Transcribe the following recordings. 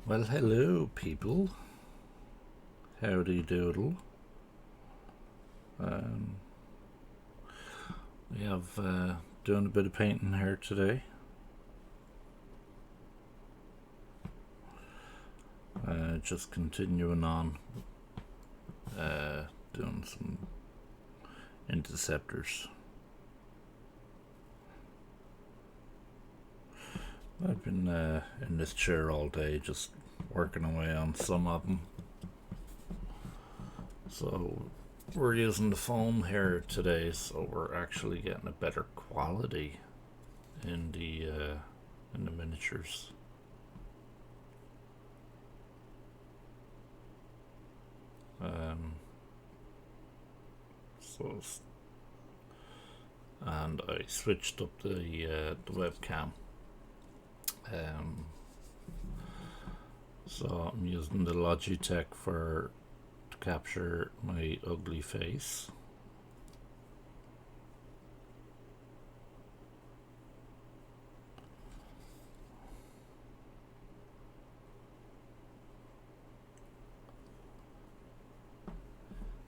Well, hello, people. Howdy doodle. Um, we have doing a bit of painting here today. Just continuing on doing some interceptors. I've been in this chair all day just working away on some of them. So we're using the foam here today, so we're actually getting a better quality in the miniatures. And I switched up the webcam. So I'm using the Logitech to capture my ugly face.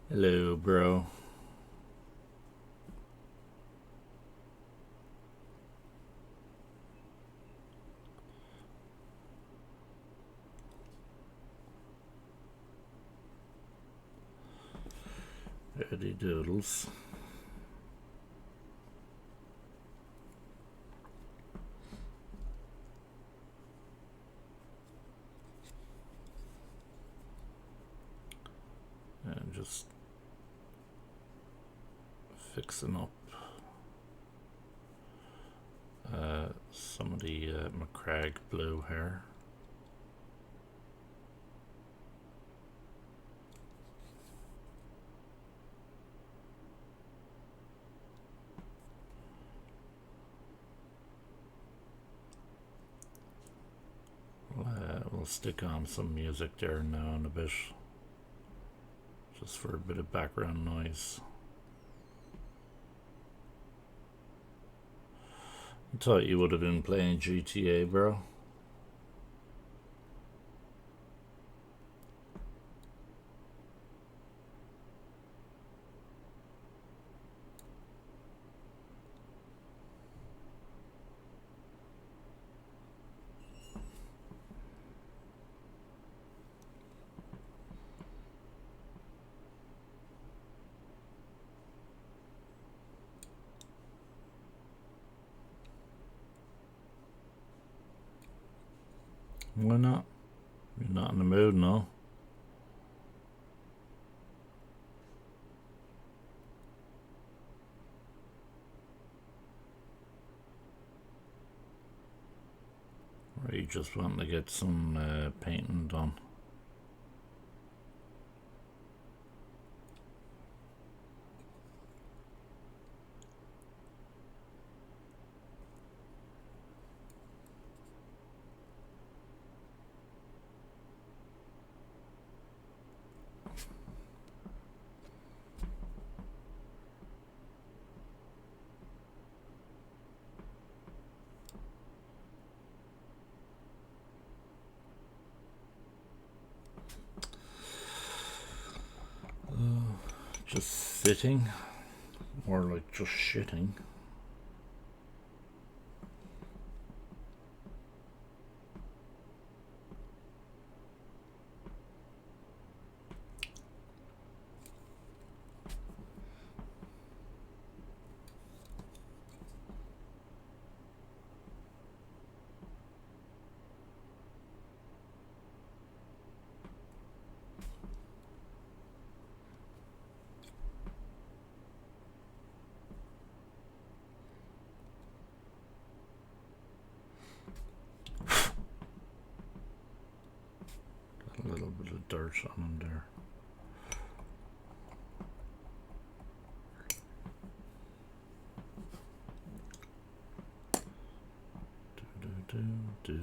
Hello, bro. Howdy doodles. And just fixing up some of the McCrag blue here. We'll stick on some music there now in a bit, just for a bit of background noise. I thought you would have been playing GTA, bro. Why not? You're not in the mood, no? Or you just want to get some painting done? Just sitting, more like just shitting. A little bit of dirt on them there. Do.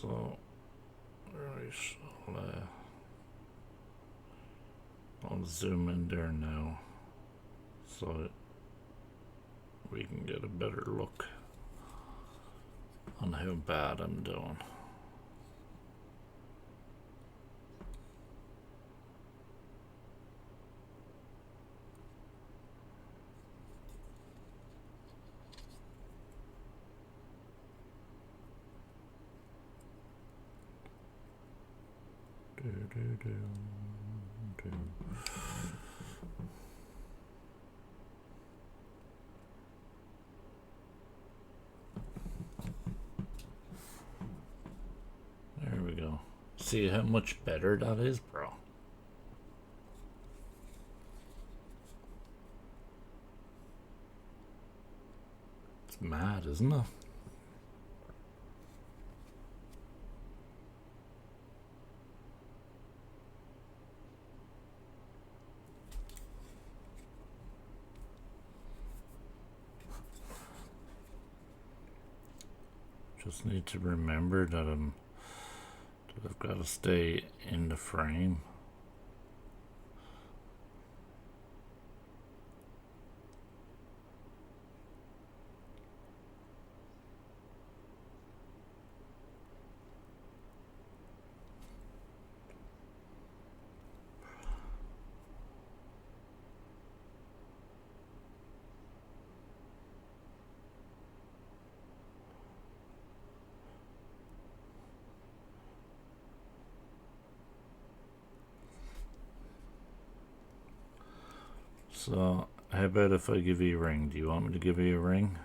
So, right, I'll zoom in there now so we can get a better look on how bad I'm doing. There we go. See how much better that is, bro? It's mad, isn't it? Just need to remember that I've got to stay in the frame. So, how about if I give you a ring? Do you want me to give you a ring?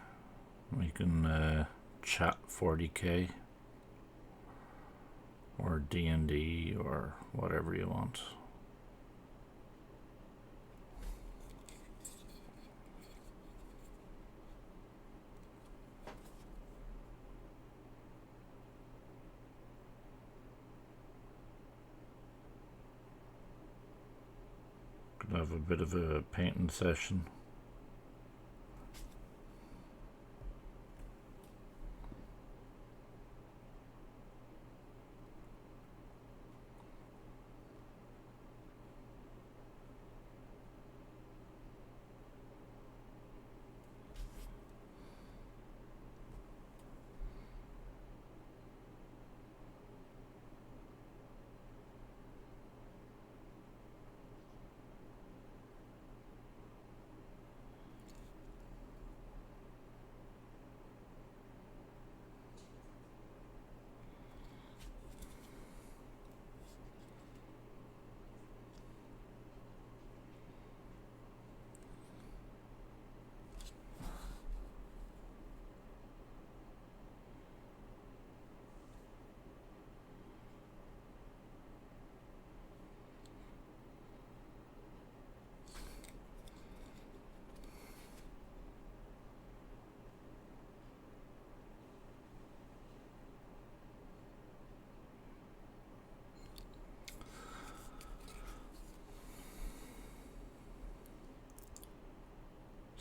We can chat 40k or D&D or whatever you want. Could have a bit of a painting session.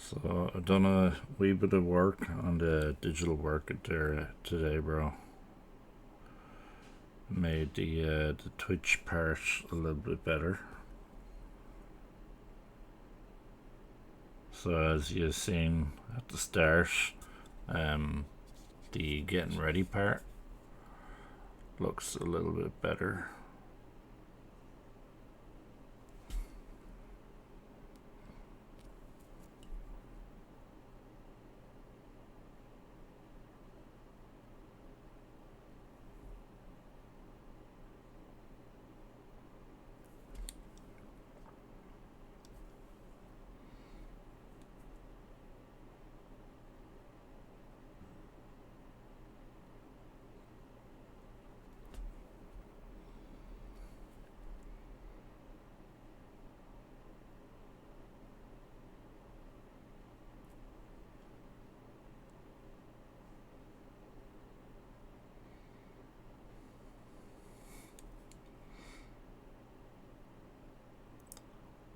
So I've done a wee bit of work on the digital work there today, bro. Made the Twitch part a little bit better. So as you've seen at the start, the getting ready part looks a little bit better.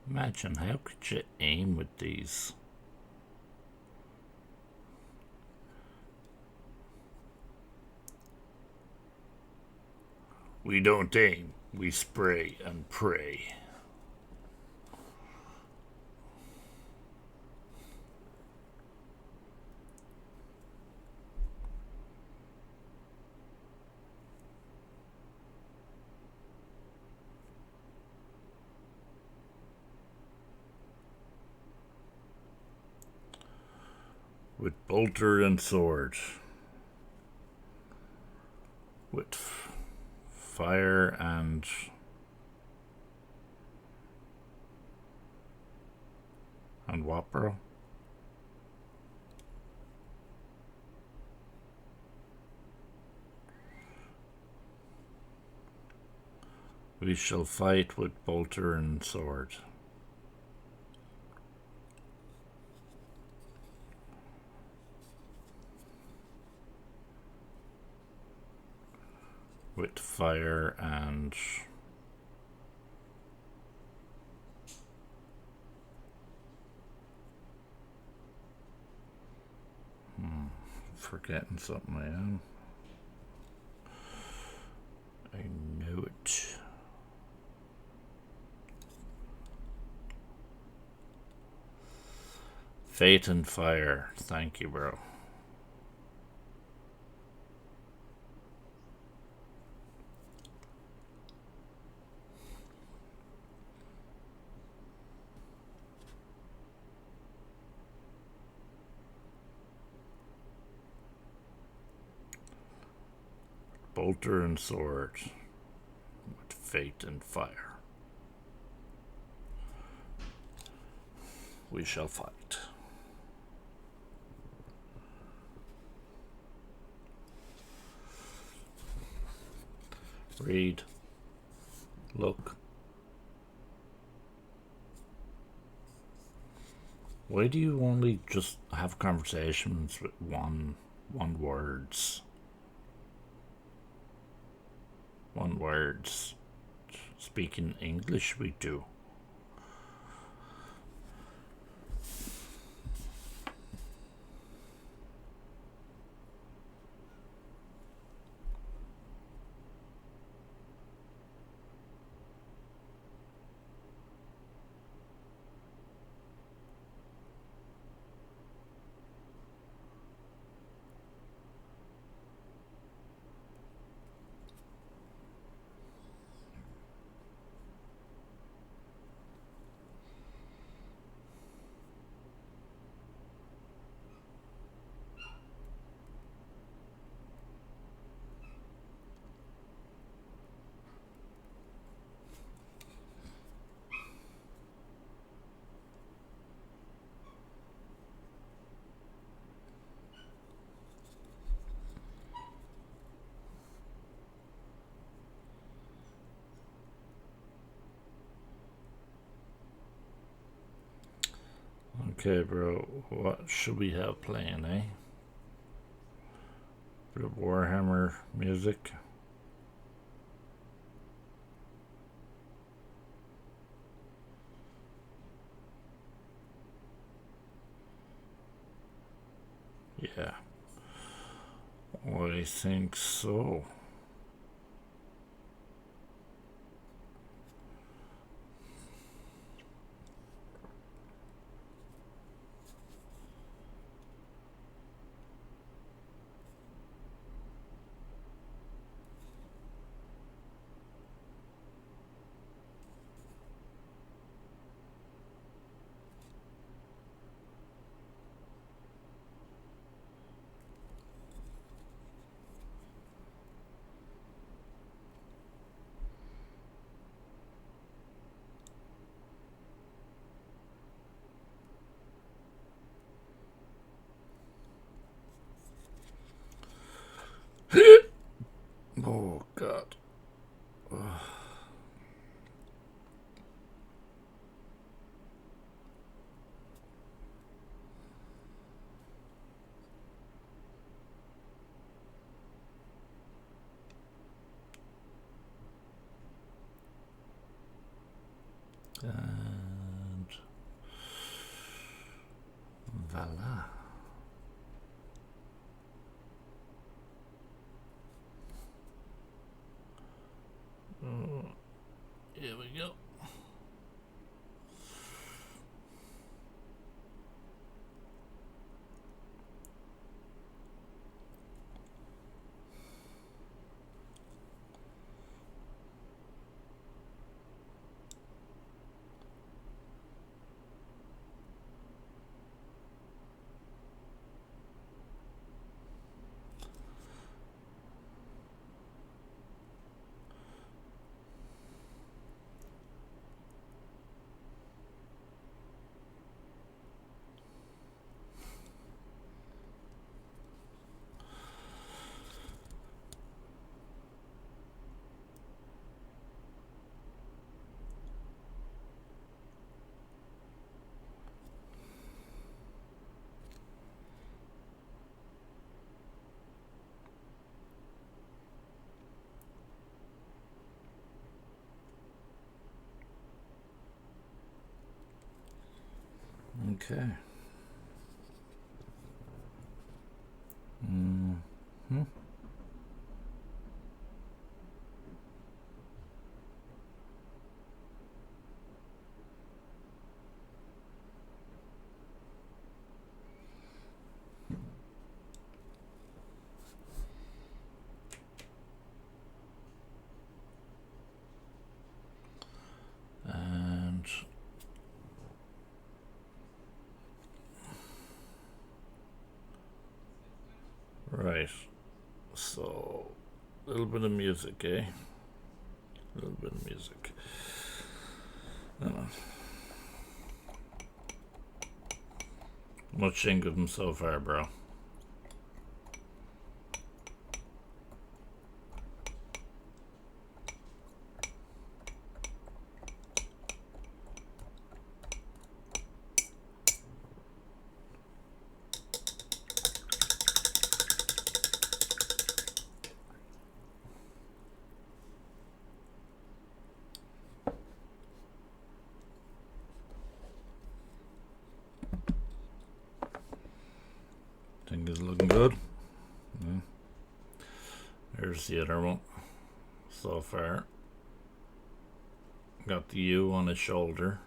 Imagine, how could you aim with these? We don't aim, we spray and pray. With bolter and sword. With fire and what, bro? We shall fight with bolter and sword. With fire and forgetting something I am. I know it. Fate and fire. Thank you, bro. Bolter and sword. With fate and fire. We shall fight. Read. Look. Why do you only just have conversations with one words? One words. Speaking English we do. Okay, bro, what should we have playing, eh? Bit of Warhammer music. Yeah, I think so. Oh, God. And voila. Okay. Mm-hmm. And right, so a little bit of music, eh? A little bit of music. Much think of them so far, bro. Think it's looking good. Yeah. There's the other one. So far. Got the U on his shoulder.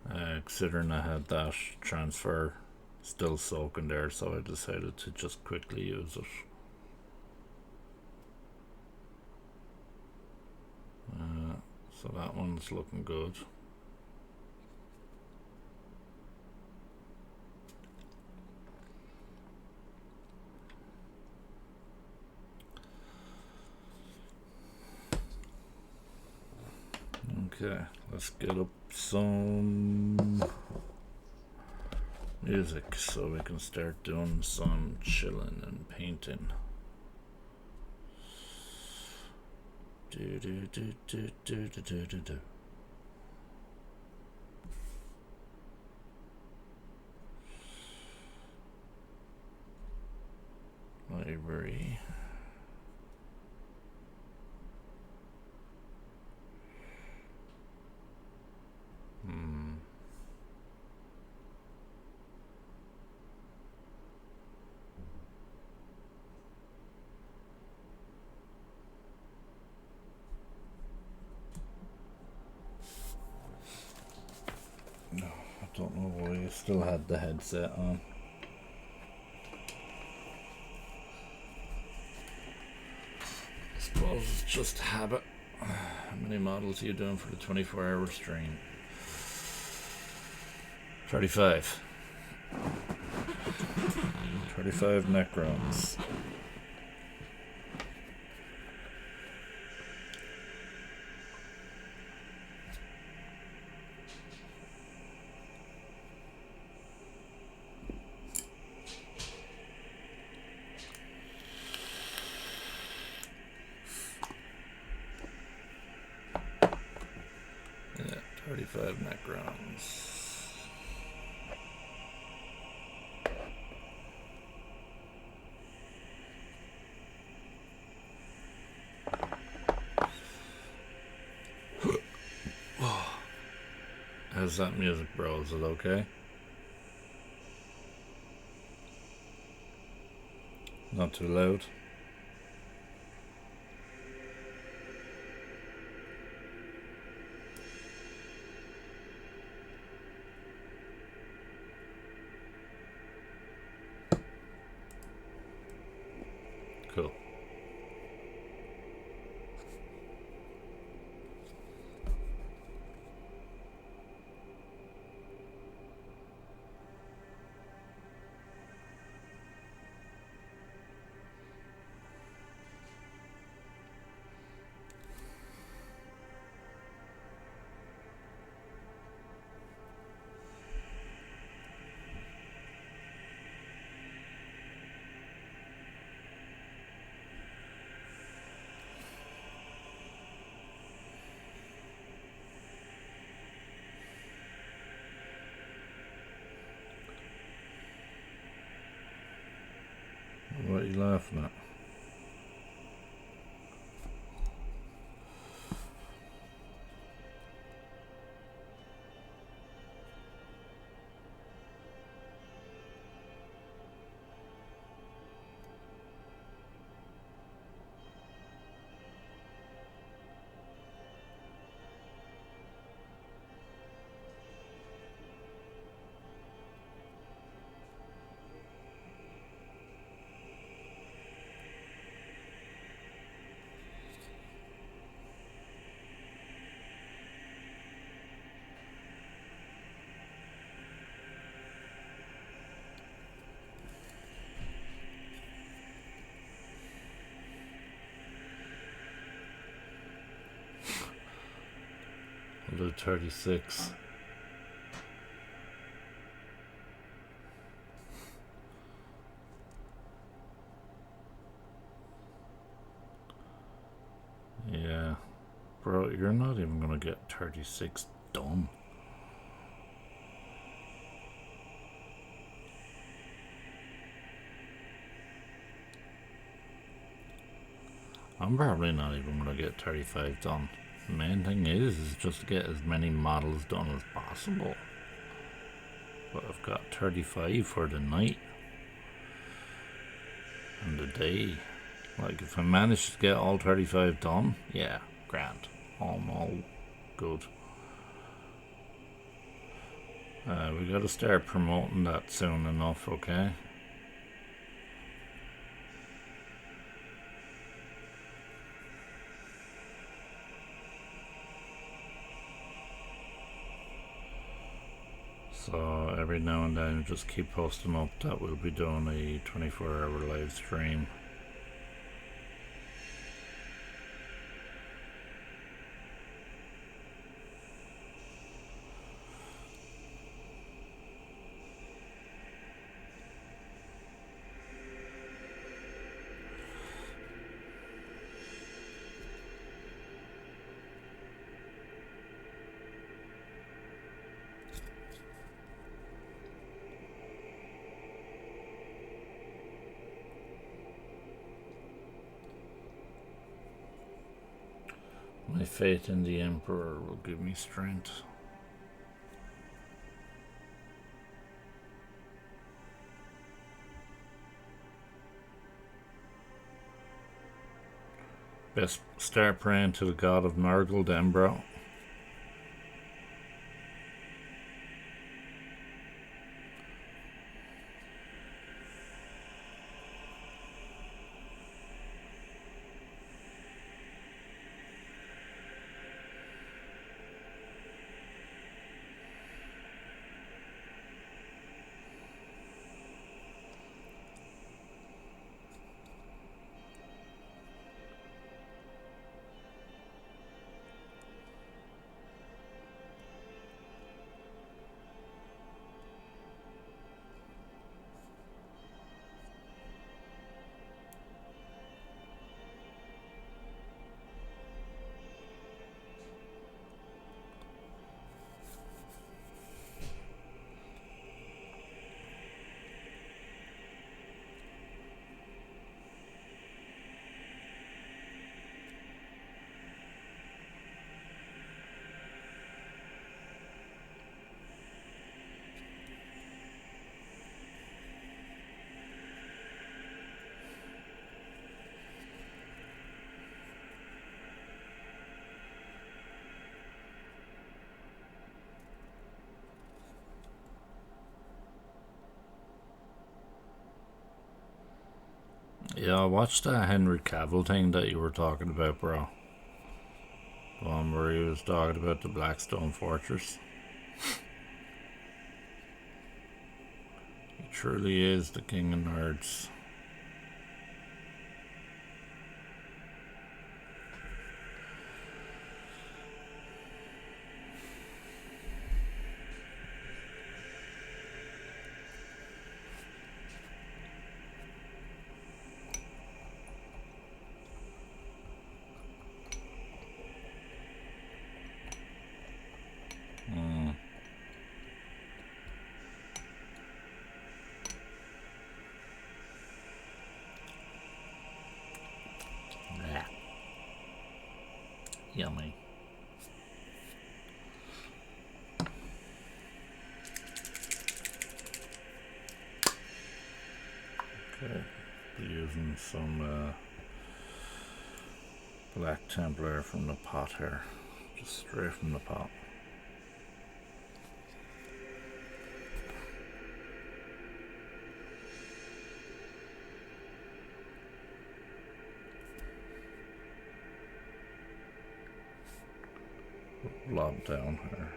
Considering I had that transfer still soaking there, so I decided to just quickly use it. So that one's looking good. Okay, let's get up some music so we can start doing some chilling and painting. Do do do do do do do do do. Library. No, I don't know why you still had the headset on. I suppose it's just habit. How many models are you doing for the 24-hour stream? 35. 35 Necrons. Yeah, 35 Necrons. How's that music, bro? Is it okay? Not too loud? Cool. What are you laughing at? 36. Yeah. Bro, you're not even gonna get 36 done. I'm probably not even gonna get 35 done. The main thing is just to get as many models done as possible. But I've got 35 for the night and the day. Like, if I manage to get all 35 done, yeah, grand. All good. We gotta start promoting that soon enough, okay? So every now and then just keep posting up that we'll be doing a 24-hour live stream. My faith in the Emperor will give me strength. Best start praying to the god of Nurgle then, bro. Yeah, I watched that Henry Cavill thing that you were talking about, bro. The one where he was talking about the Blackstone Fortress. He truly is the king of nerds. Yeah. Yummy. Okay. Be using some Black Templar from the pot here. Just straight from the pot. Lob down here.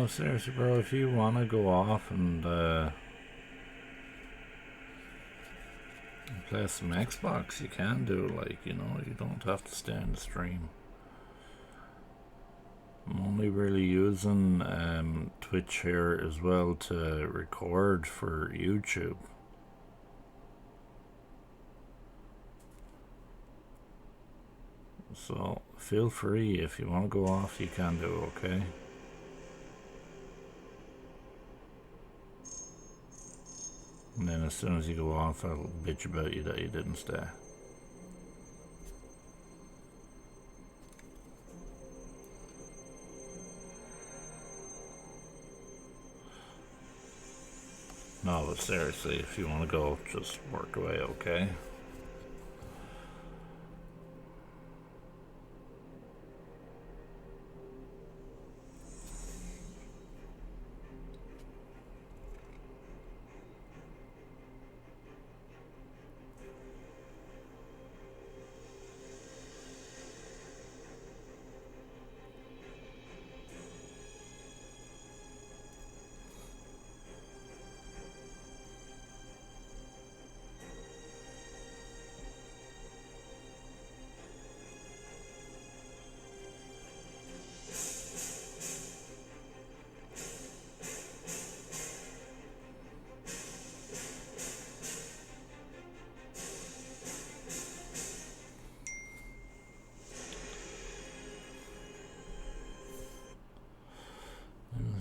No, seriously, bro, if you want to go off and play some Xbox, you can do, like, you know, you don't have to stay in the stream. I'm only really using Twitch here as well to record for YouTube. So feel free, if you want to go off, you can do, okay? And then as soon as you go off, I'll bitch about you that you didn't stay. No, but seriously, if you want to go, just work away, okay?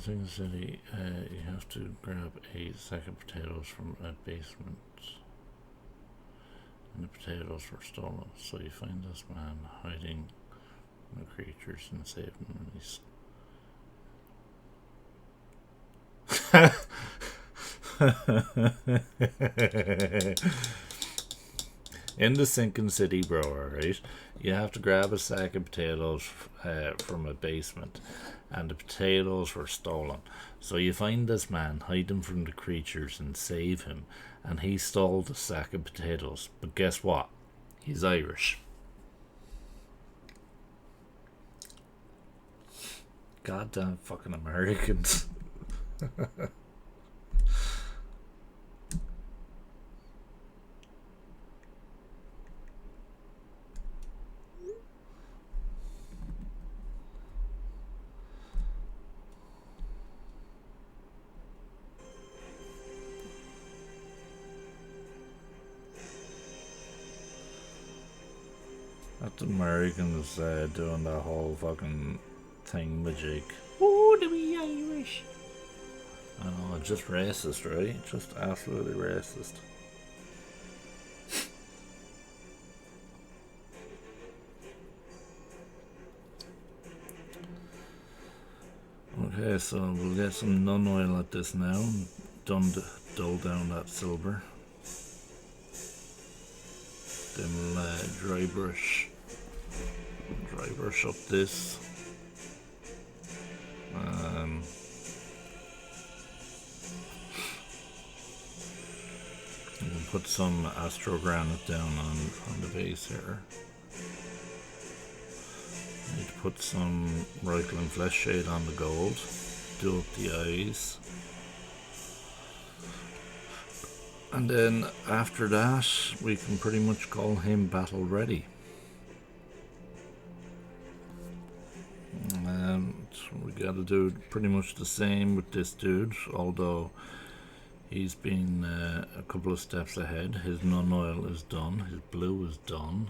In the city, you have to grab a sack of potatoes from a basement, and the potatoes were stolen. So you find this man hiding from the creatures and save him, and he's in the sinking city, bro. Alright, you have to grab a sack of potatoes from a basement, and the potatoes were stolen. So you find this man hiding from the creatures and save him, and he stole the sack of potatoes. But guess what? He's Irish. Goddamn fucking Americans. That's Americans doing that whole fucking thing magic. Oh, to be Irish. I know, just racist, right? Just absolutely racist. Okay, so we'll get some nun oil at this now and dull down that silver. Then we'll dry brush up this. We'll put some astro granite down on the base here. Need to put some Reikland flesh shade on the gold. Do up the eyes. And then after that, we can pretty much call him battle ready. So we gotta do pretty much the same with this dude, although he's been a couple of steps ahead. His nun oil is done, his blue is done,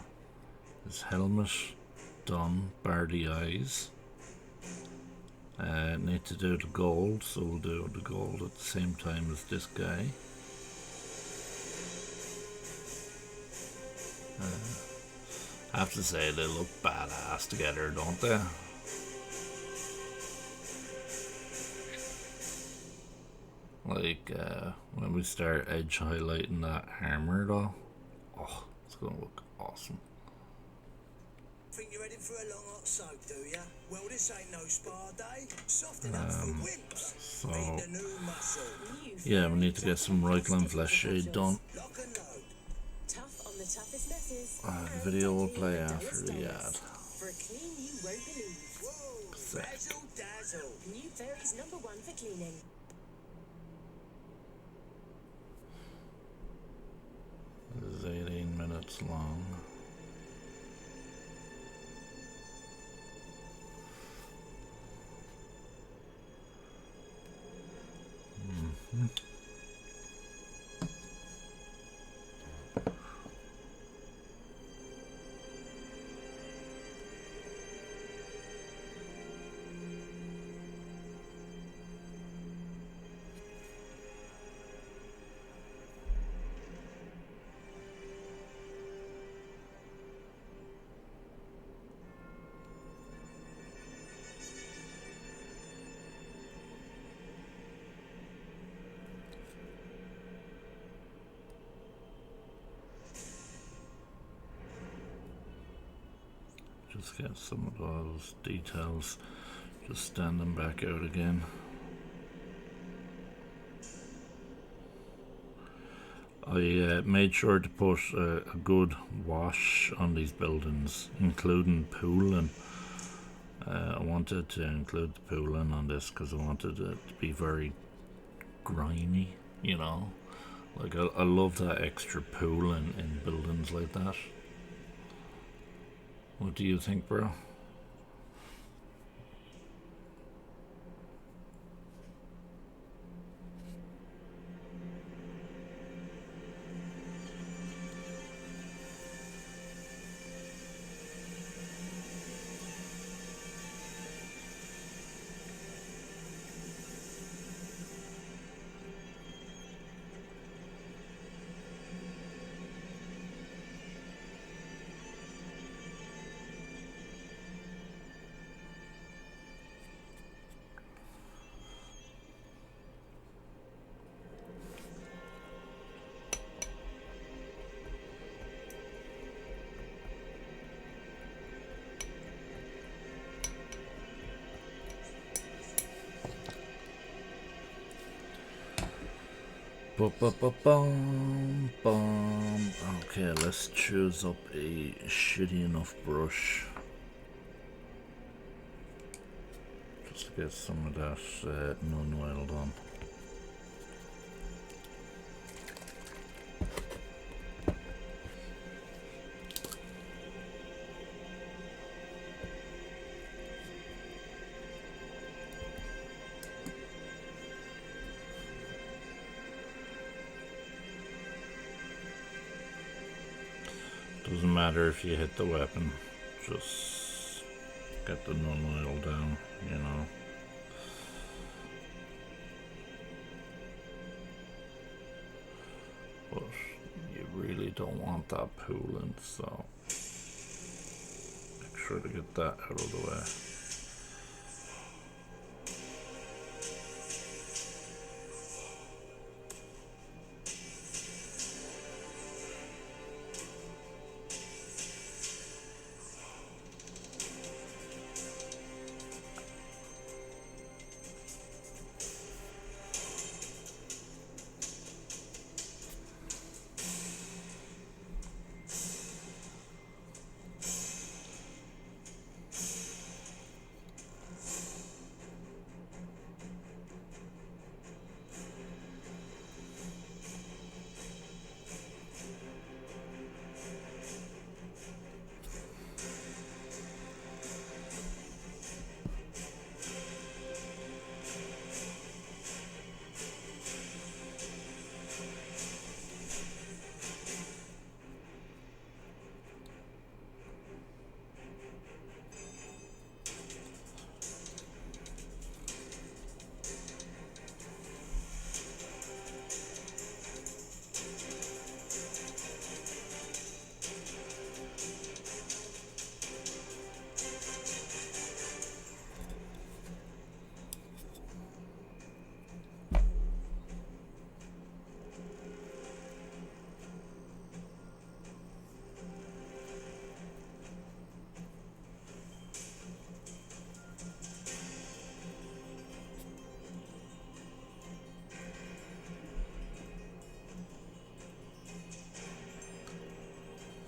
his helmet done, bar the eyes. Need to do the gold, so we'll do the gold at the same time as this guy. I have to say, they look badass together, don't they? Like, when we start edge highlighting that armor though, oh, it's gonna look awesome. Think you're heading for a long hot soak, do ya? Well, this ain't no spa day. Soft enough for wimps. So, Need a new muscle. yeah, we need to get some Reikland flesh shade done. Lock and load. Tough on the toughest messes. The video will play after the ad. For a clean you won't believe. Whoa, Sick. razzle dazzle. New Fairy's #1 for cleaning. This is 18 minutes long. Just get some of those details, just stand them back out again. I made sure to put a good wash on these buildings, including pooling. I wanted to include the pooling on this because I wanted it to be very grimy, you know. Like, I love that extra pooling in buildings like that. What do you think, bro? Ba-ba-ba-bum, bum. Okay, let's choose up a shitty enough brush. Just to get some of that non-oil done. Doesn't matter if you hit the weapon, just get the non-oil down, you know. But you really don't want that pooling, so make sure to get that out of the way.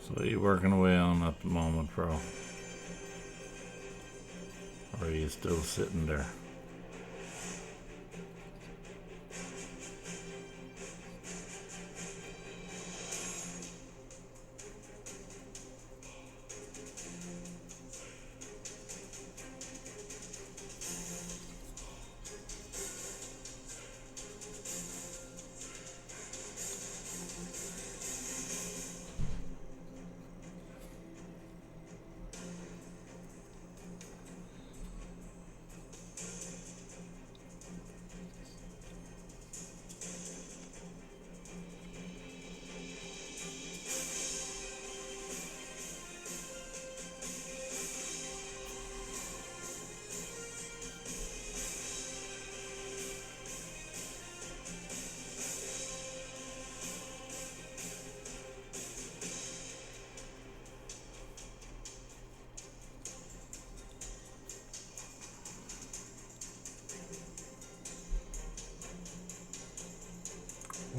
So what are you working away on at the moment, bro? Or are you still sitting there?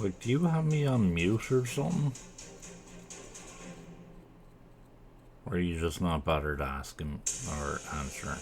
Like, do you have me on mute or something? Or are you just not bothered asking or answering?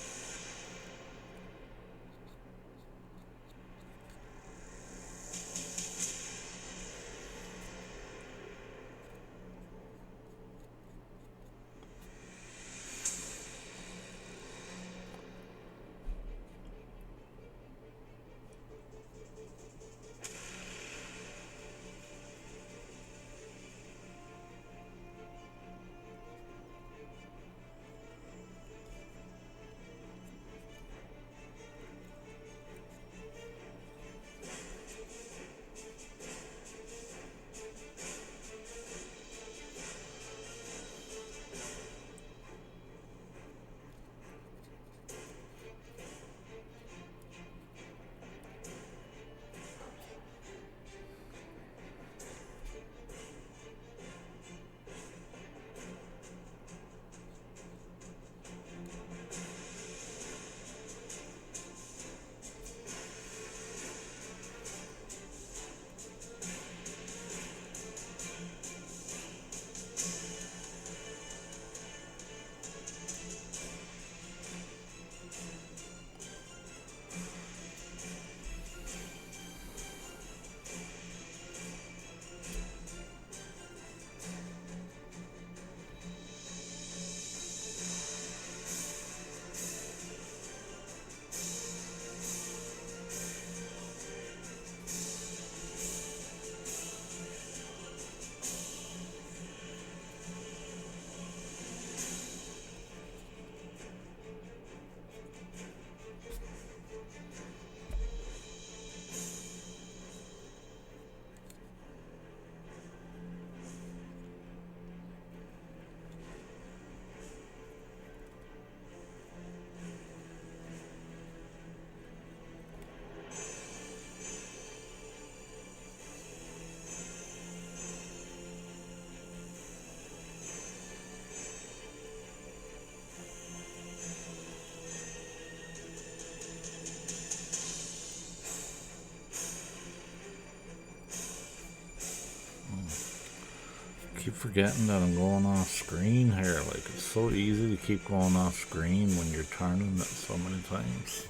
Keep forgetting that I'm going off screen here. Like, it's so easy to keep going off screen when you're turning it so many times.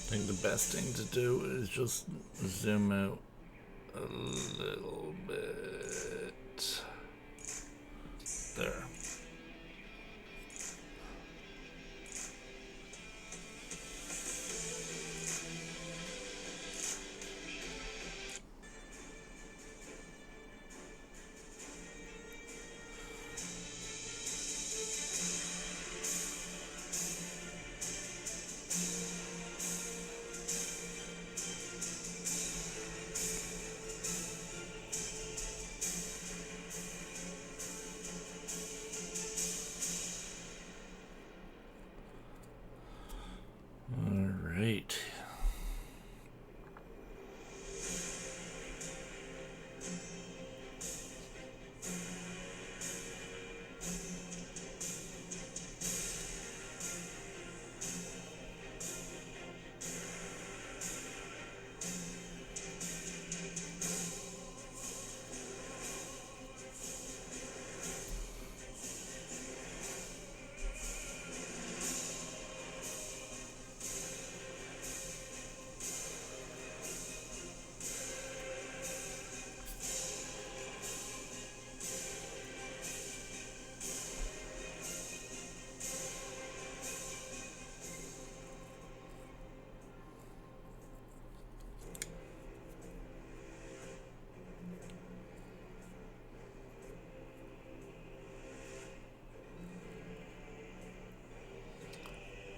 I think the best thing to do is just zoom out a little bit. There. Alright.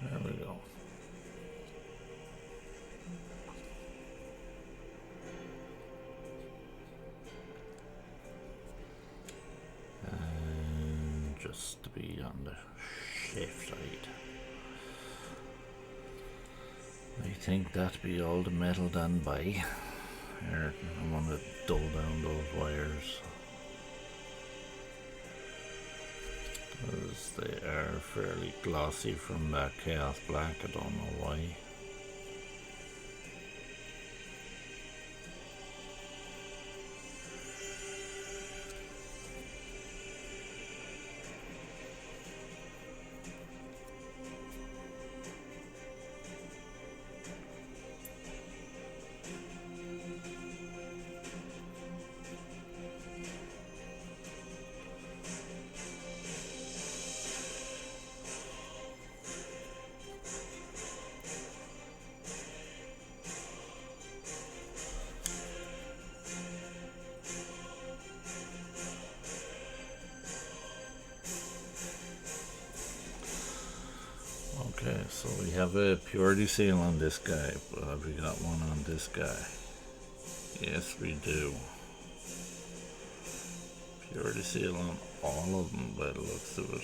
There we go. And just to be on the safe side, I think that'd be all the metal done by. Here, I'm gonna dull down those wires, because they are fairly glossy from that chaos black. I don't know why. have a purity seal on this guy, but have we got one on this guy? Yes, we do. Purity seal on all of them by the looks of it.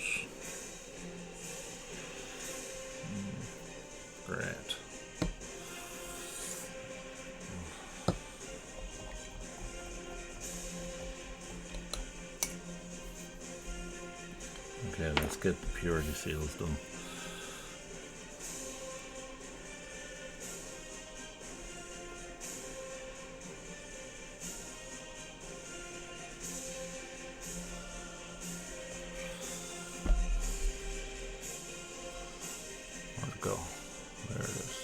Great. Okay, let's get the purity seals done. Where'd it go? There it is.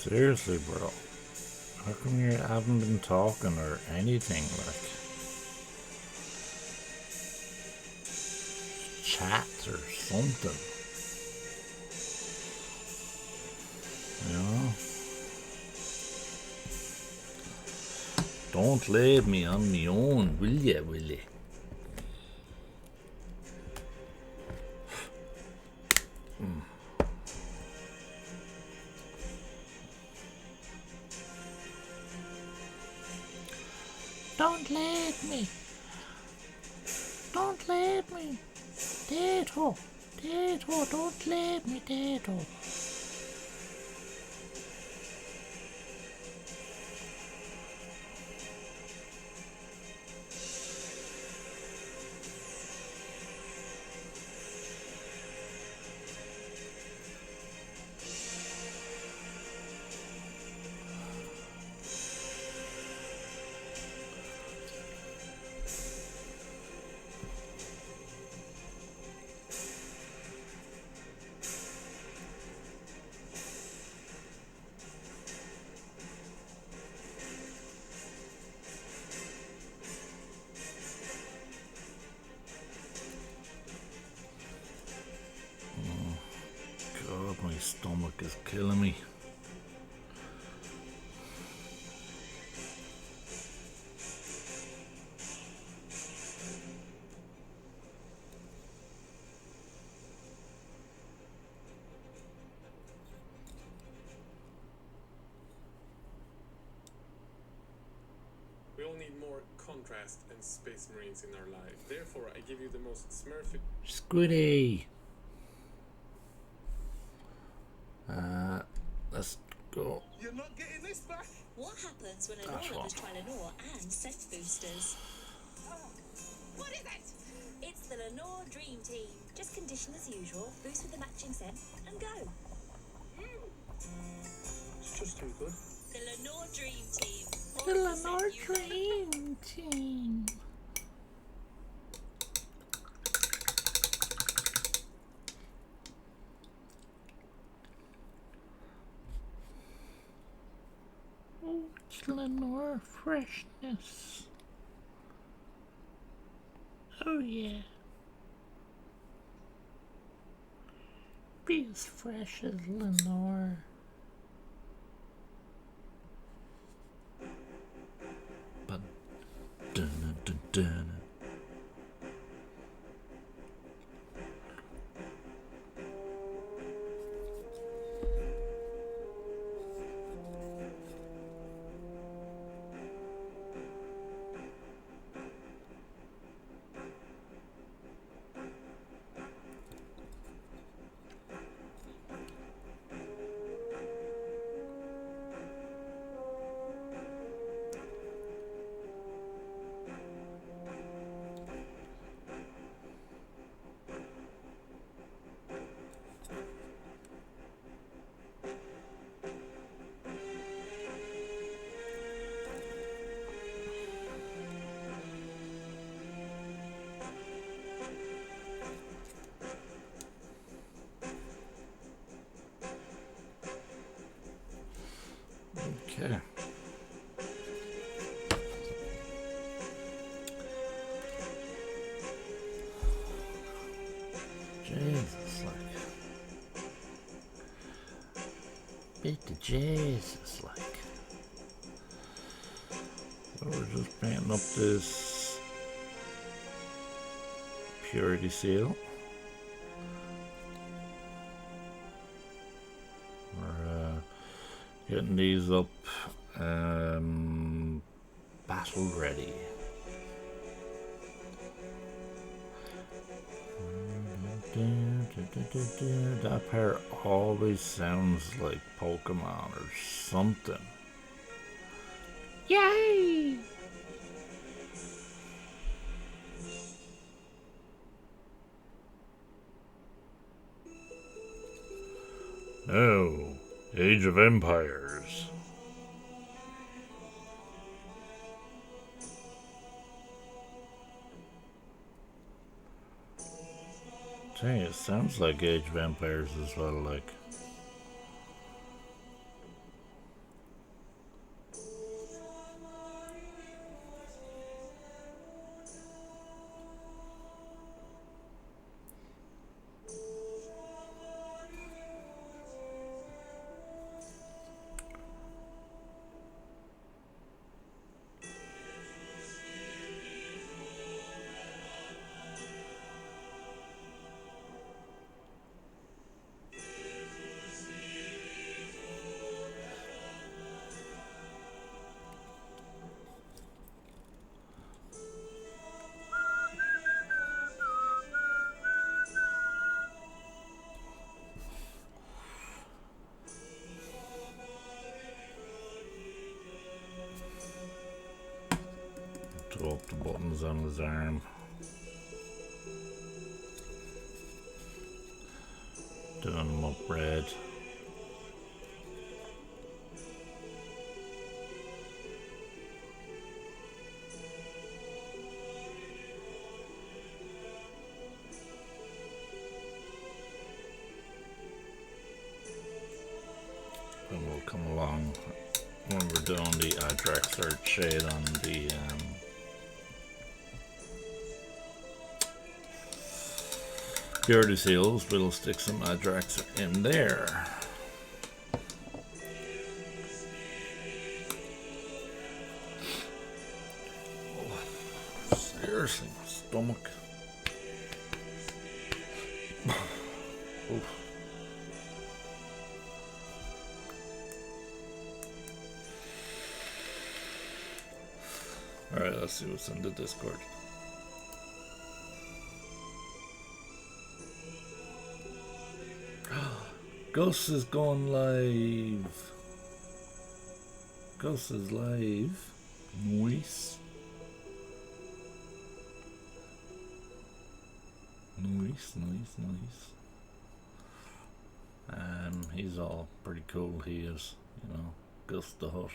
Seriously, bro. How come you haven't been talking or anything? Like, chat or something. You know? Don't leave me on my own, will ya, Willie? Don't leave me. Don't leave me. Dato. Dato, don't leave me, Dato. God, my stomach is killing me. We all need more contrast and space marines in our life. Therefore, I give you the most smurfy. Squiddy. Let's go. You're not getting this back. What happens when That's Lenore one. lovers try Lenore and scent boosters? What is it? It's the Lenore Dream Team. Just condition as usual, boost with the matching scent, and go. It's just too good. The Lenore Dream Team. The All the scent Lenore you love. Dream Team. Oh, it's Lenore freshness. Oh yeah. Be as fresh as Lenore. Okay. Jesus, like. Bit to Jesus, like. So we're just painting up this purity seal. We're getting these up battle ready. That part always sounds like Pokemon or something. Yay! No, Age of Empires. Dang, it sounds like Age of Empires as well, like. Throw up the buttons on his arm. Doing them up red. And we'll come along when we're doing the Adrax Earth shade on the purity seals. We'll stick some Adrax in there. Oh, seriously, my stomach. Oof. Alright, let's see what's in the Discord. Ghost is going live. Ghost is live. Nice. Nice. He's all pretty cool, he is, you know, Ghost the Hut.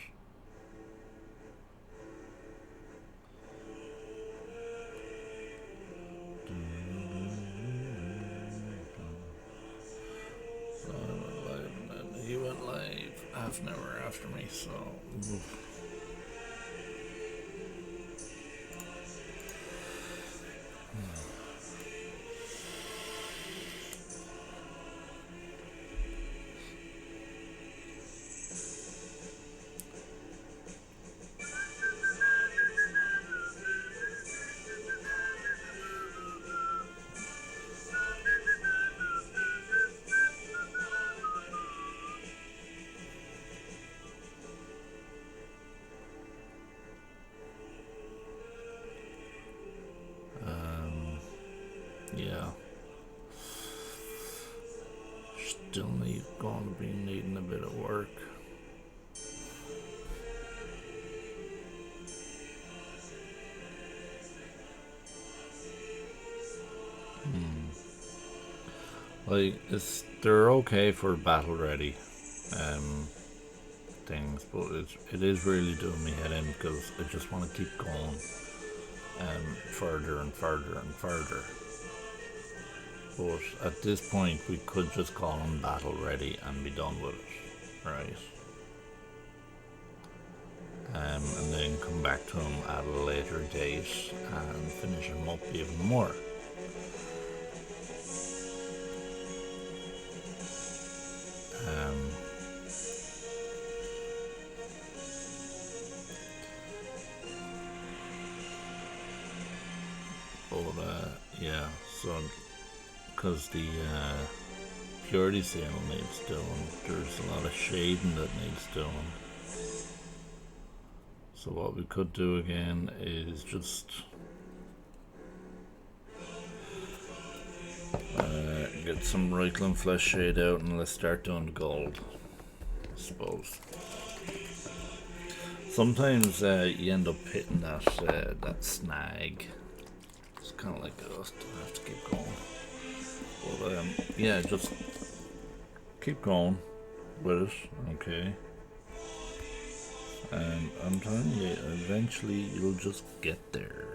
He went live half an hour after me, so oof. Yeah. Still going to be needing a bit of work. Like, they're okay for battle ready things, but it is really doing me head in because I just want to keep going further and further and further. But at this point, we could just call them battle ready and be done with it, right? and then come back to them at a later date and finish them up even more. Yeah, so because the purity seal needs doing, there's a lot of shading that needs doing. So what we could do again is just get some Reikland flesh shade out and let's start doing the gold, I suppose. Sometimes you end up hitting that snag. It's kind of like, oh, I have to keep going. But yeah, just keep going with it, okay? And I'm telling you, eventually you'll just get there.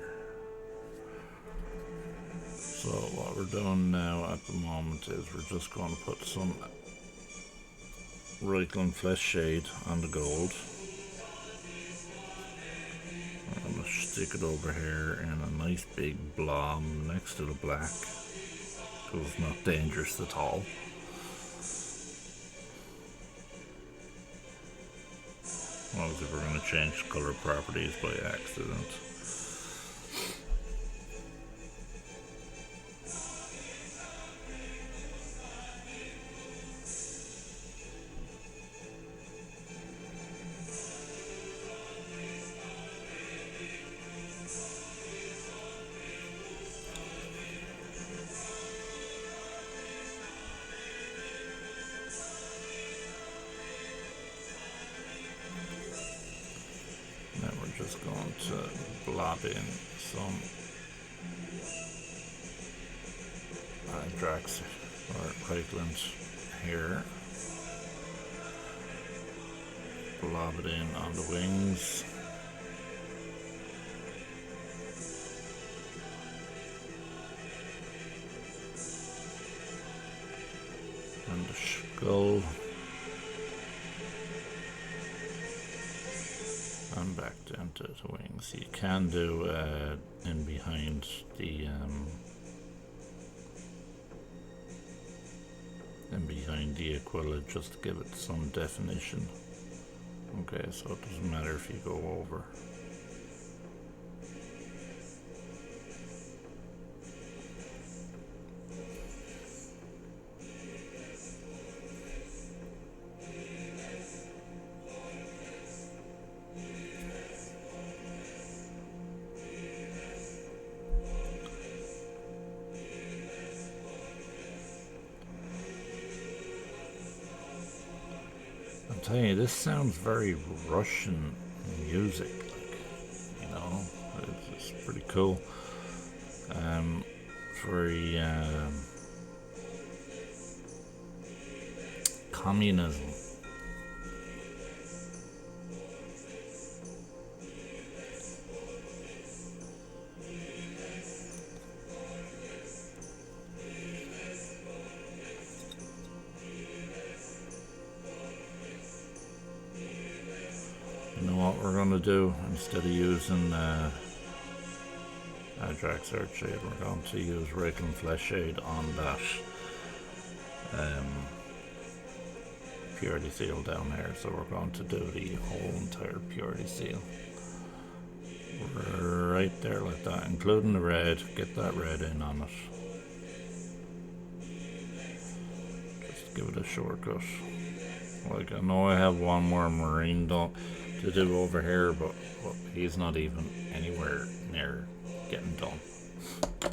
So what we're doing now at the moment is we're just going to put some Reikland flesh shade on the gold. I'm going to stick it over here in a nice big blob next to the black, because it's not dangerous at all. Obviously we're going to change color properties by accident. Just going to blob in some Drax or Reikland here. Blob it in on the wings. And the skull. And back down to the wings. You can do in behind the Aquila just to give it some definition. Okay, so it doesn't matter if you go over. I'm telling you, this sounds very Russian music, like, you know, it's pretty cool. It's very communism. What we're going to do, instead of using Drax Earthshade, we're going to use Reikland Flesh Shade on that purity seal down there. So we're going to do the whole entire purity seal right there like that, including the red. Get that red in on it. Just give it a shortcut. Like, I know I have one more marine to do over here, but he's not even anywhere near getting done. I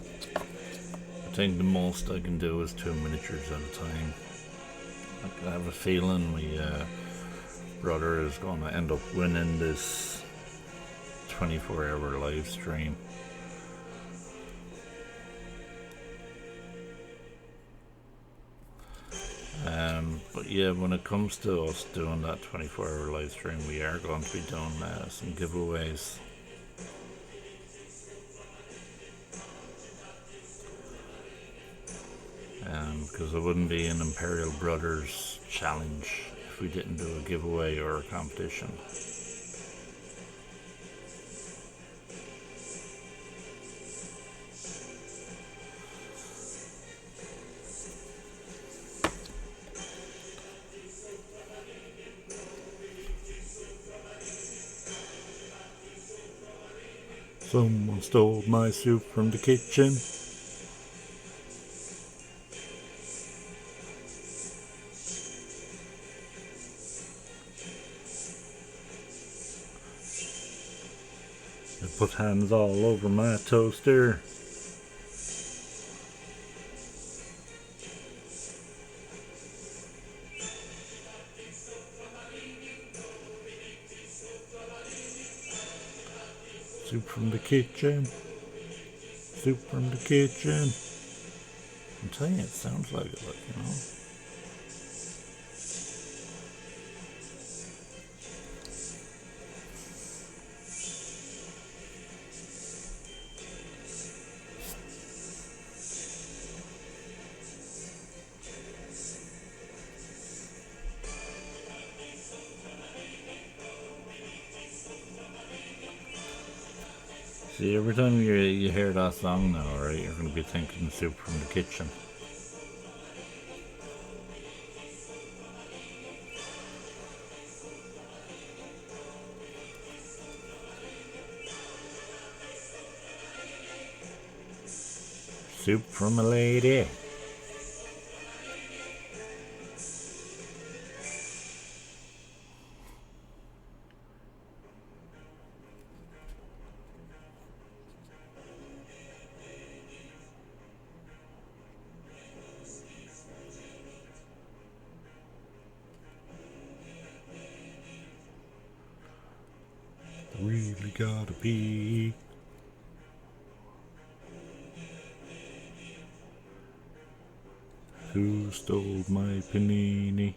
think the most I can do is 2 miniatures at a time. I have a feeling my brother is going to end up winning this 24-hour live stream. But yeah, when it comes to us doing that 24-hour live stream, we are going to be doing some giveaways. Because it wouldn't be an Imperial Brothers challenge if we didn't do a giveaway or a competition. Someone stole my soup from the kitchen. They put hands all over my toaster. Soup from the kitchen. Soup from the kitchen. I'm telling you, it sounds like it, like, you know. See, every time you hear that song now, right, you're going to be thinking soup from the kitchen. Soup from a lady. Really gotta be. Who stole my panini?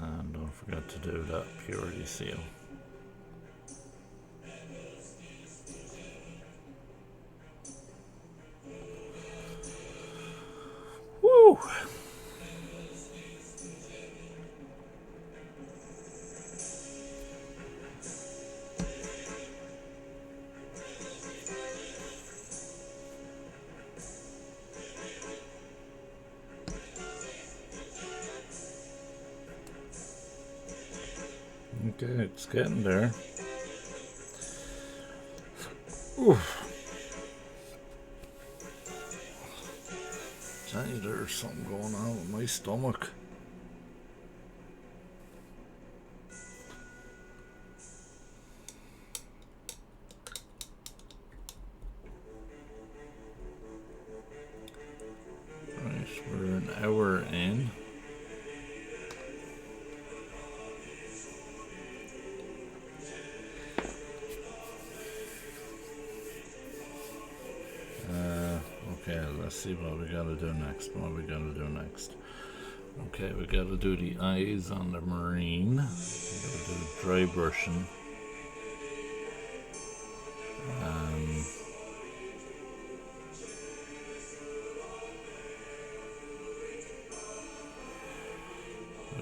And don't forget to do that purity seal. Woo! Okay, it's getting there. Oof. Tell you, there's something going on with my stomach. Right, we're an hour in. Okay, let's see what we gotta do next. Okay, we gotta do the eyes on the marine. We gotta do dry brushing.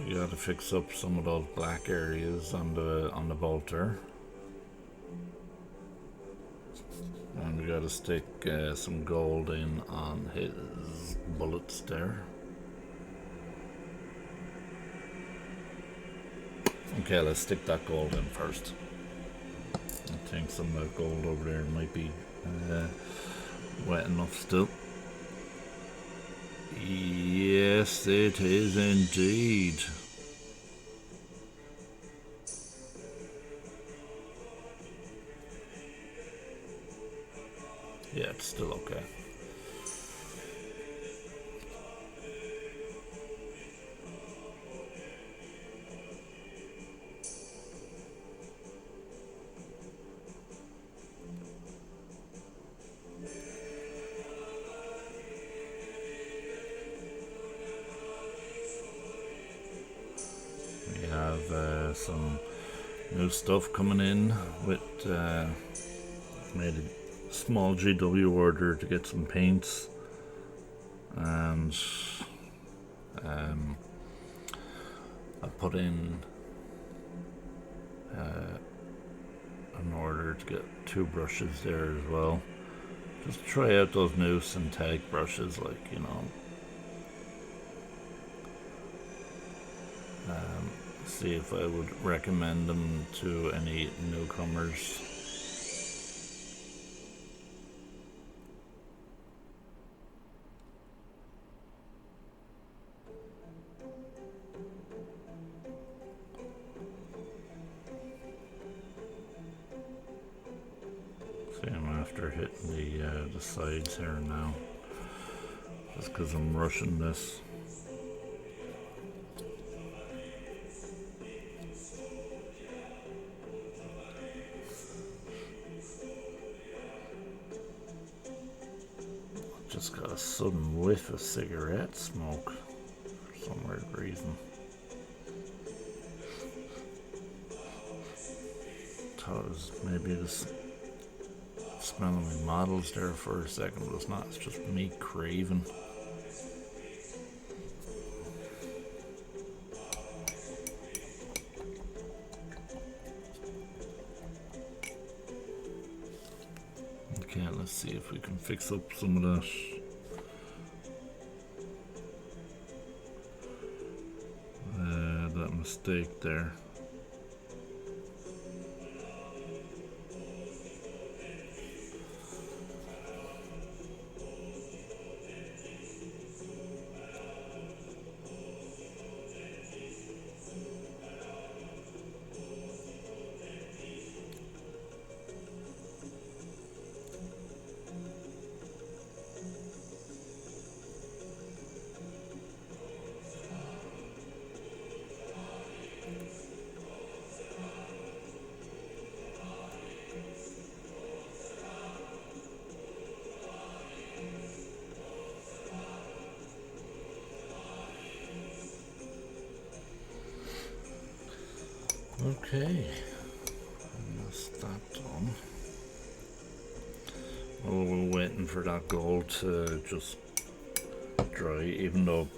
We gotta fix up some of those black areas on the bolter. And we gotta stick some gold in on his bullets there. Okay, let's stick that gold in first. I think some of that gold over there might be wet enough still. Yes, it is indeed. Yeah, it's still okay. have some new stuff coming in with made a small GW order to get some paints, and I put in an order to get 2 brushes there as well, just to try out those new synthetic brushes, like, you know. See if I would recommend them to any newcomers. See, I'm after hitting the sides here now, just because I'm rushing this. Just got a sudden whiff of cigarette smoke for some weird reason. Thought it was maybe just smelling my models there for a second, but it's not. It's just me craving. Okay, let's see if we can fix up some of that. That mistake there. Okay, that's that done. Well, we're waiting for that gold to just dry, even though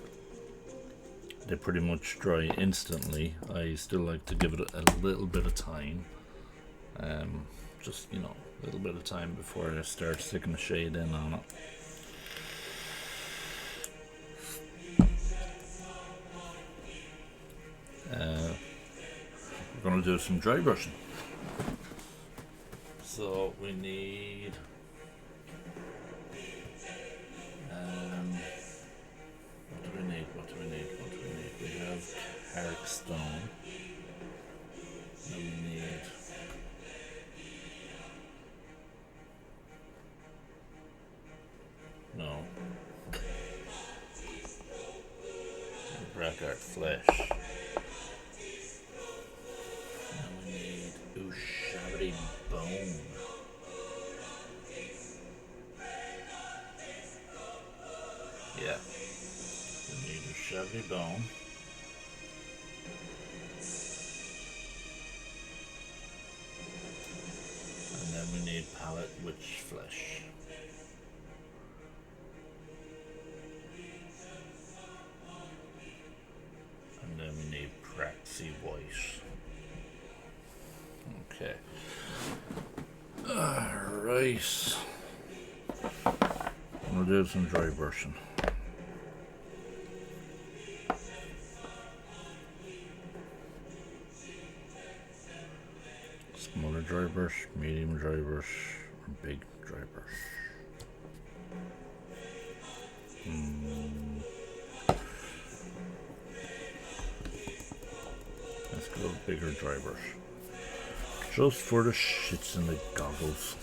they pretty much dry instantly. I still like to give it a little bit of time. Just, you know, a little bit of time before I start sticking the shade in on it. We're going to do some dry brushing. So we need what do we need? We have Carrick Stone. Then we need Brackart Flesh. Ushabri Bone. Yeah. We need Ushabri Bone. And then we need Palette Witch Flesh. And then we need Praxi White. Okay. Alright. We'll do some dry brushing. Smaller dry brush, medium dry brush, or big dry brush. Let's go bigger dry brush. Just for the shits and the goggles.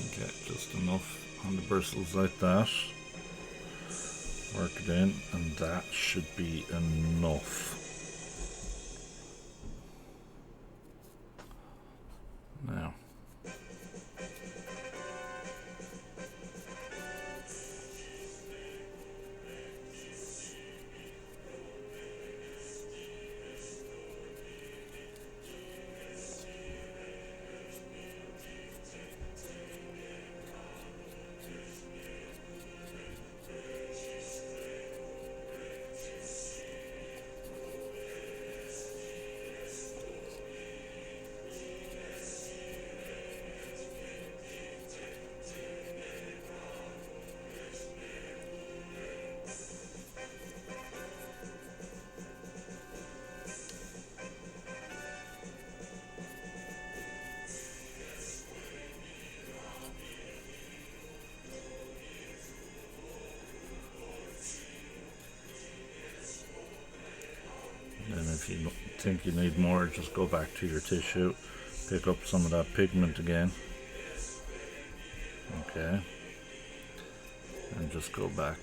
Okay, just enough on the bristles like that. Work it in, and that should be enough. think you need more, just go back to your tissue, pick up some of that pigment again. Okay. And just go back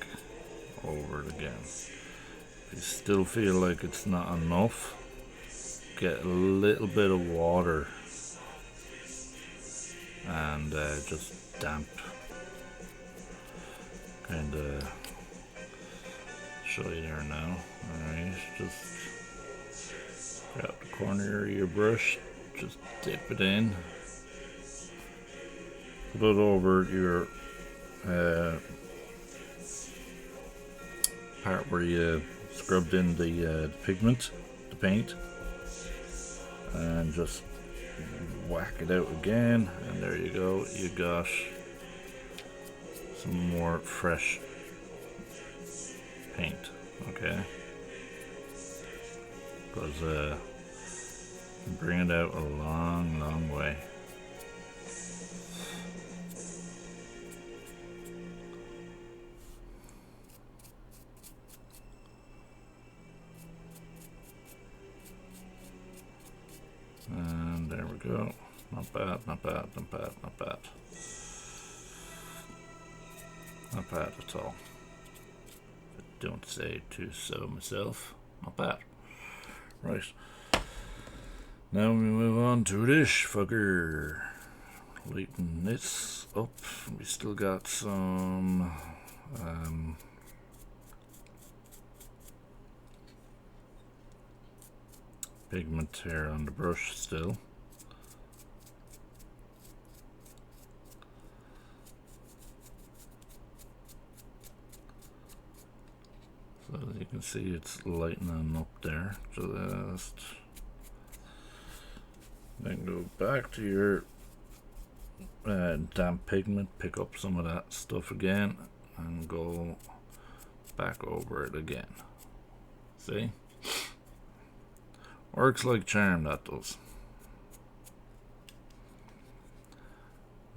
over it again. If you still feel like it's not enough, get a little bit of water and just damp. Kind of show you there now. Alright, just grab the corner of your brush, just dip it in, put it over your part where you scrubbed in the pigment, the paint, and just whack it out again, and there you go, you got some more fresh paint. Okay, because bring it out a long way. And there we go. Not bad, not bad, not bad, not bad. Not bad at all. I don't say to so myself. Not bad. Right. Now we move on to this fucker. Lighten this up. We still got some pigment here on the brush still. So as you can see, it's lightening up there. Just then go back to your damp pigment, pick up some of that stuff again, and go back over it again. See? Works like charm, that does.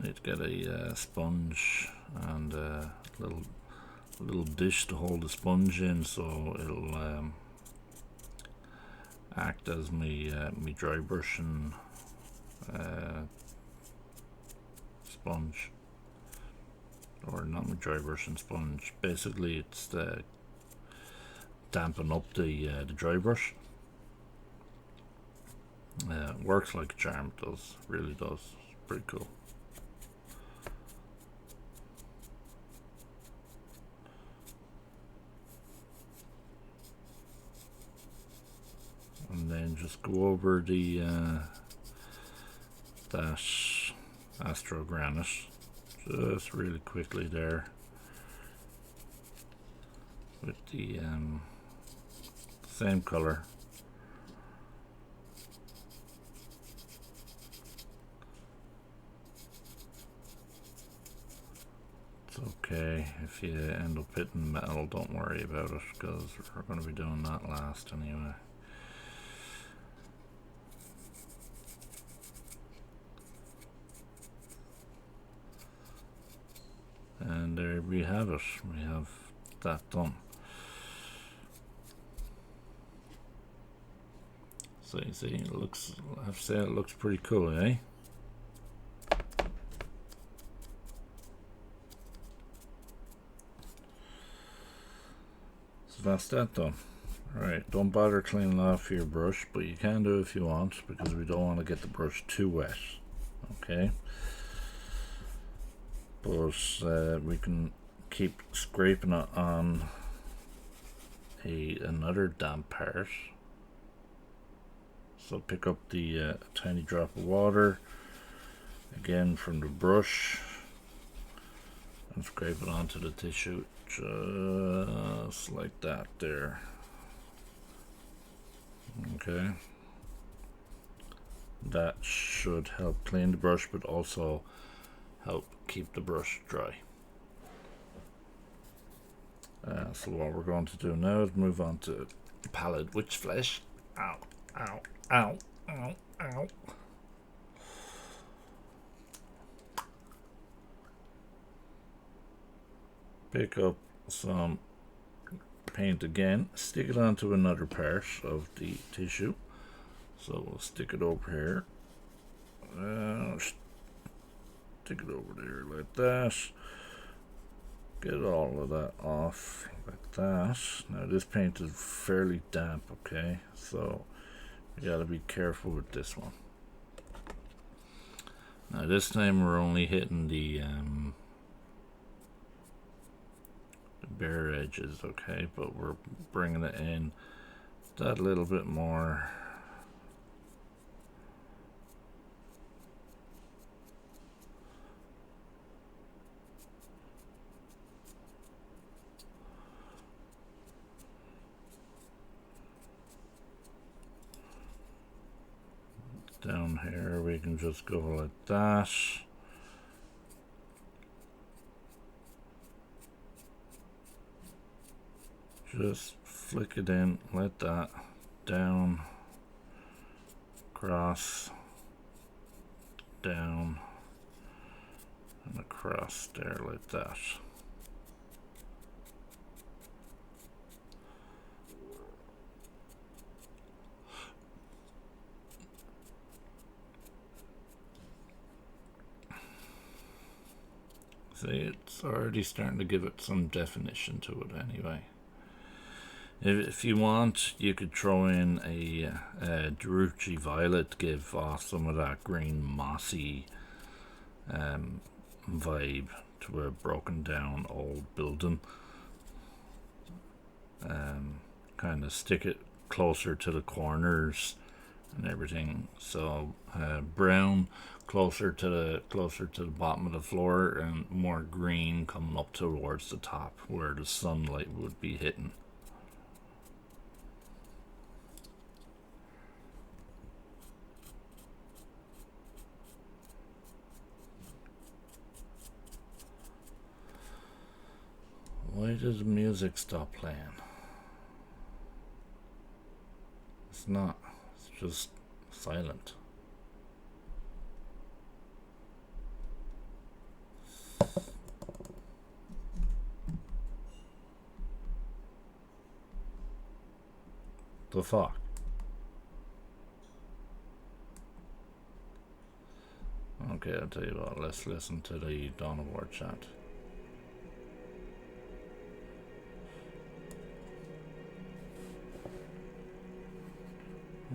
Need to get a sponge and a little dish to hold the sponge in, so it'll act as me dry brushing sponge, or not my dry brushing sponge. Basically, it's dampen up the dry brush. Works like a charm, it does, really does. It's pretty cool. And then just go over the that Astro Granite just really quickly there with the same color. It's okay if you end up hitting metal, don't worry about it, because we're going to be doing that last anyway. And there we have it. We have that done. So you see, it looks, I have to say, it looks pretty cool, eh? So that's that done. Alright, don't bother cleaning off your brush, but you can do if you want, because we don't want to get the brush too wet. Okay? But we can keep scraping it on another damp part. So pick up the tiny drop of water again from the brush and scrape it onto the tissue just like that there. Okay, that should help clean the brush, but also help keep the brush dry. So what we're going to do now is move on to pallid witch flesh. Ow, ow, ow, ow, ow. Pick up some paint again, stick it onto another part of the tissue, So we'll stick it over here. Stick it over there like that. Get all of that off like that. Now this paint is fairly damp, okay? So you gotta be careful with this one. Now this time we're only hitting the bare edges, okay? But we're bringing it in that little bit more. Down here we can just go like that. Just flick it in like that. Down, across, down, and across there like that. See, it's already starting to give it some definition to it anyway. If you want, you could throw in a Darucci Violet to give off some of that green mossy vibe to a broken down old building. Kind of stick it closer to the corners and everything. So brown closer to the bottom of the floor, and more green coming up towards the top where the sunlight would be hitting. Why does the music stop playing? It's not. It's just silent. The fuck? Okay, I'll tell you what, let's listen to the Dawn of War chant.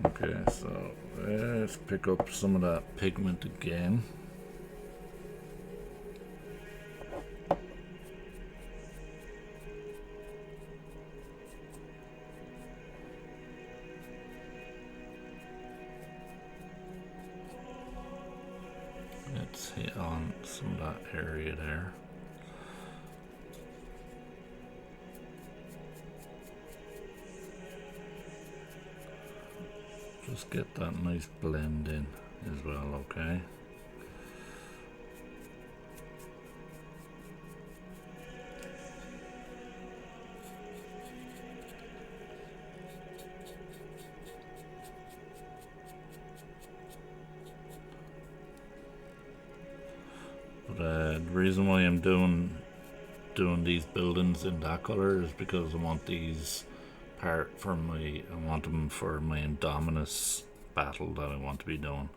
Okay, so let's pick up some of that pigment again. Let's hit on some of that area there. Just get that nice blend in as well, okay? But the reason why I'm doing these buildings in that color is because I want these I want them for my Indominus battle that I want to be doing,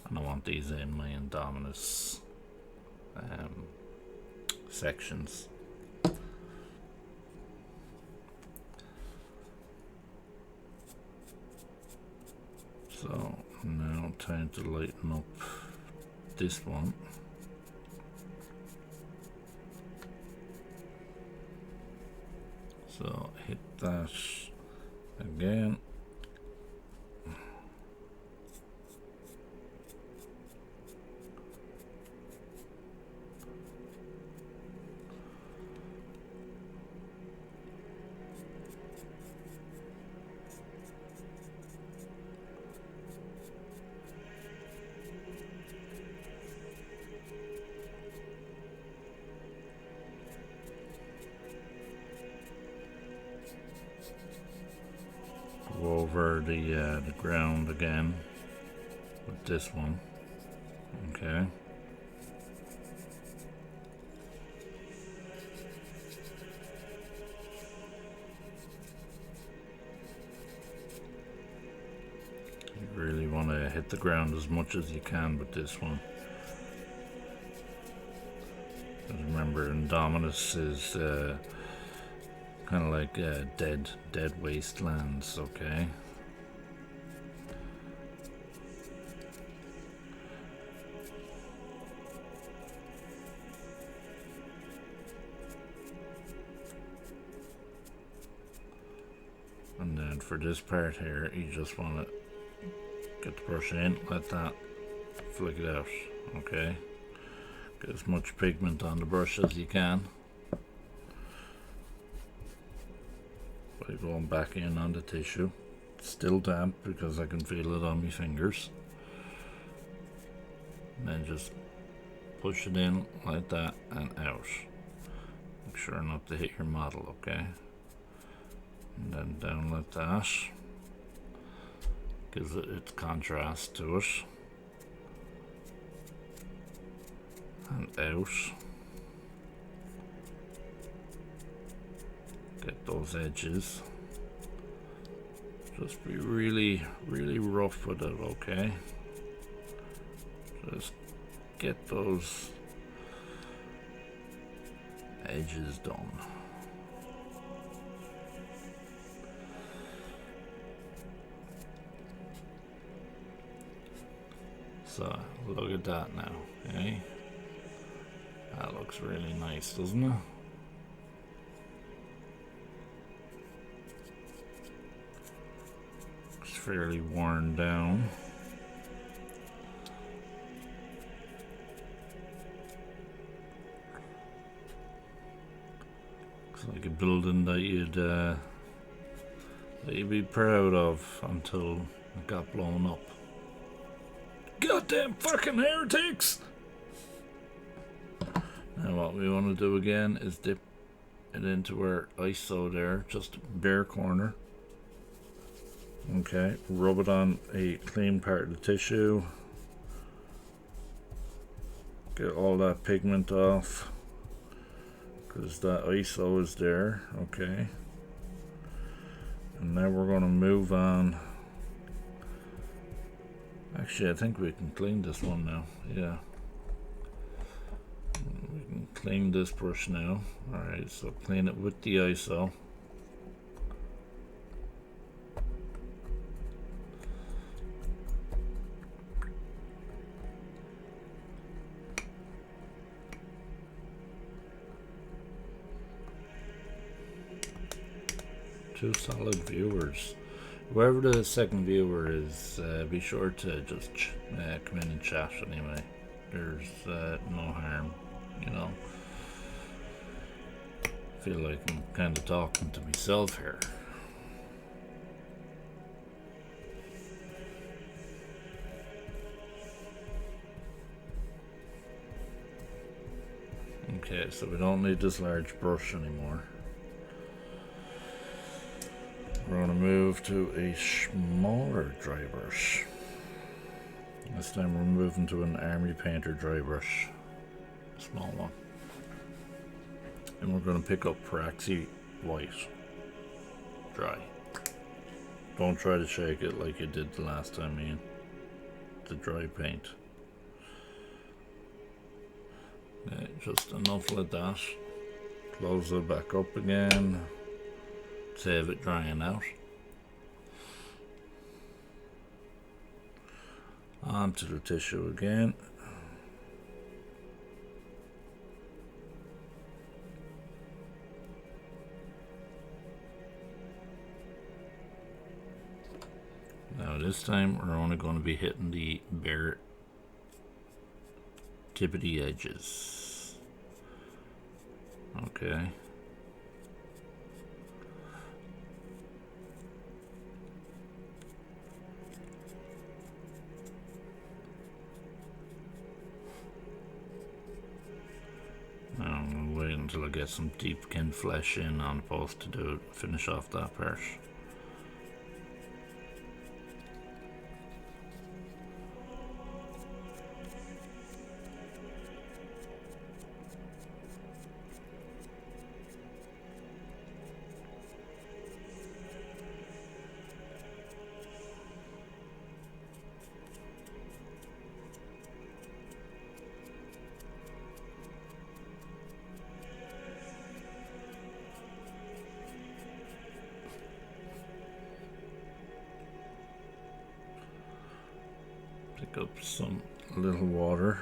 and I want these in my Indominus sections. So now time to lighten up this one. So hit that again. Go over the ground again with this one. Okay. You hit the ground as much as you can with this one. And remember, Indominus is kind of like dead wastelands, okay? And then for this part here, you just want to get the brush in, let that flick it out, okay? Get as much pigment on the brush as you can by going back in on the tissue. It's still damp because I can feel it on my fingers. And then just push it in like that and out. Make sure not to hit your model, okay? And then down like that. Gives it its contrast to it. And out. Get those edges. Just be really rough with it, okay? Just get those edges done. So look at that now, okay? That looks really nice, doesn't it? It's fairly worn down. Looks like a building that you'd be proud of until it got blown up. Goddamn fucking heretics! Now what we want to do again is dip it into our ISO there, just bare corner. Okay, rub it on a clean part of the tissue. Get all that pigment off, because that ISO is there, okay. And now we're going to move on. Actually, I think we can clean this one now, yeah. We can clean this brush now. Alright, so clean it with the ISO. Two solid viewers. Whoever the second viewer is, be sure to just come in and chat anyway. There's no harm, you know. I feel like I'm kind of talking to myself here. Okay, so we don't need this large brush anymore. We're going to move to a smaller dry brush. This time we're moving to an Army Painter dry brush. A small one. And we're going to pick up Praxi White. Dry. Don't try to shake it like you did the last time, Ian. The dry paint. Okay, just enough like that. Close it back up again. Save it drying out. Onto the tissue again. Now this time we're only going to be hitting the bare tippity edges. Okay. I'm going to wait until I get some deep-kin flesh in on the post to finish off that part. Pick up some little water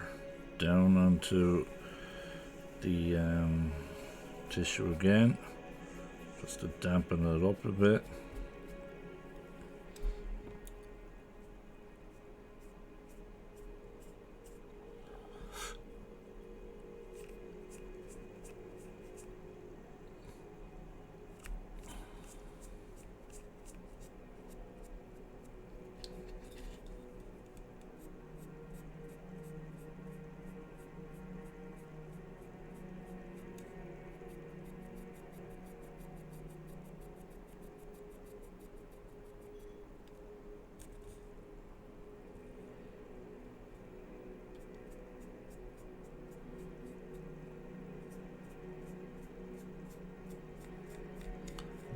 down onto the tissue again, just to dampen it up a bit.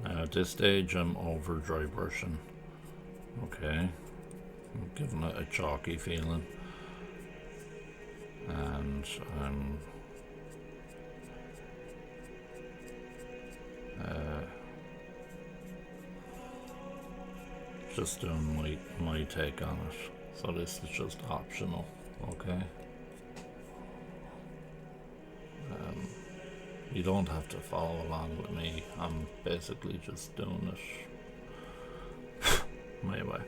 Now at this stage I'm over dry brushing. Okay, I'm giving it a chalky feeling, and I'm just doing my take on it. So this is just optional, okay? You don't have to follow along with me. I'm basically just doing it my way.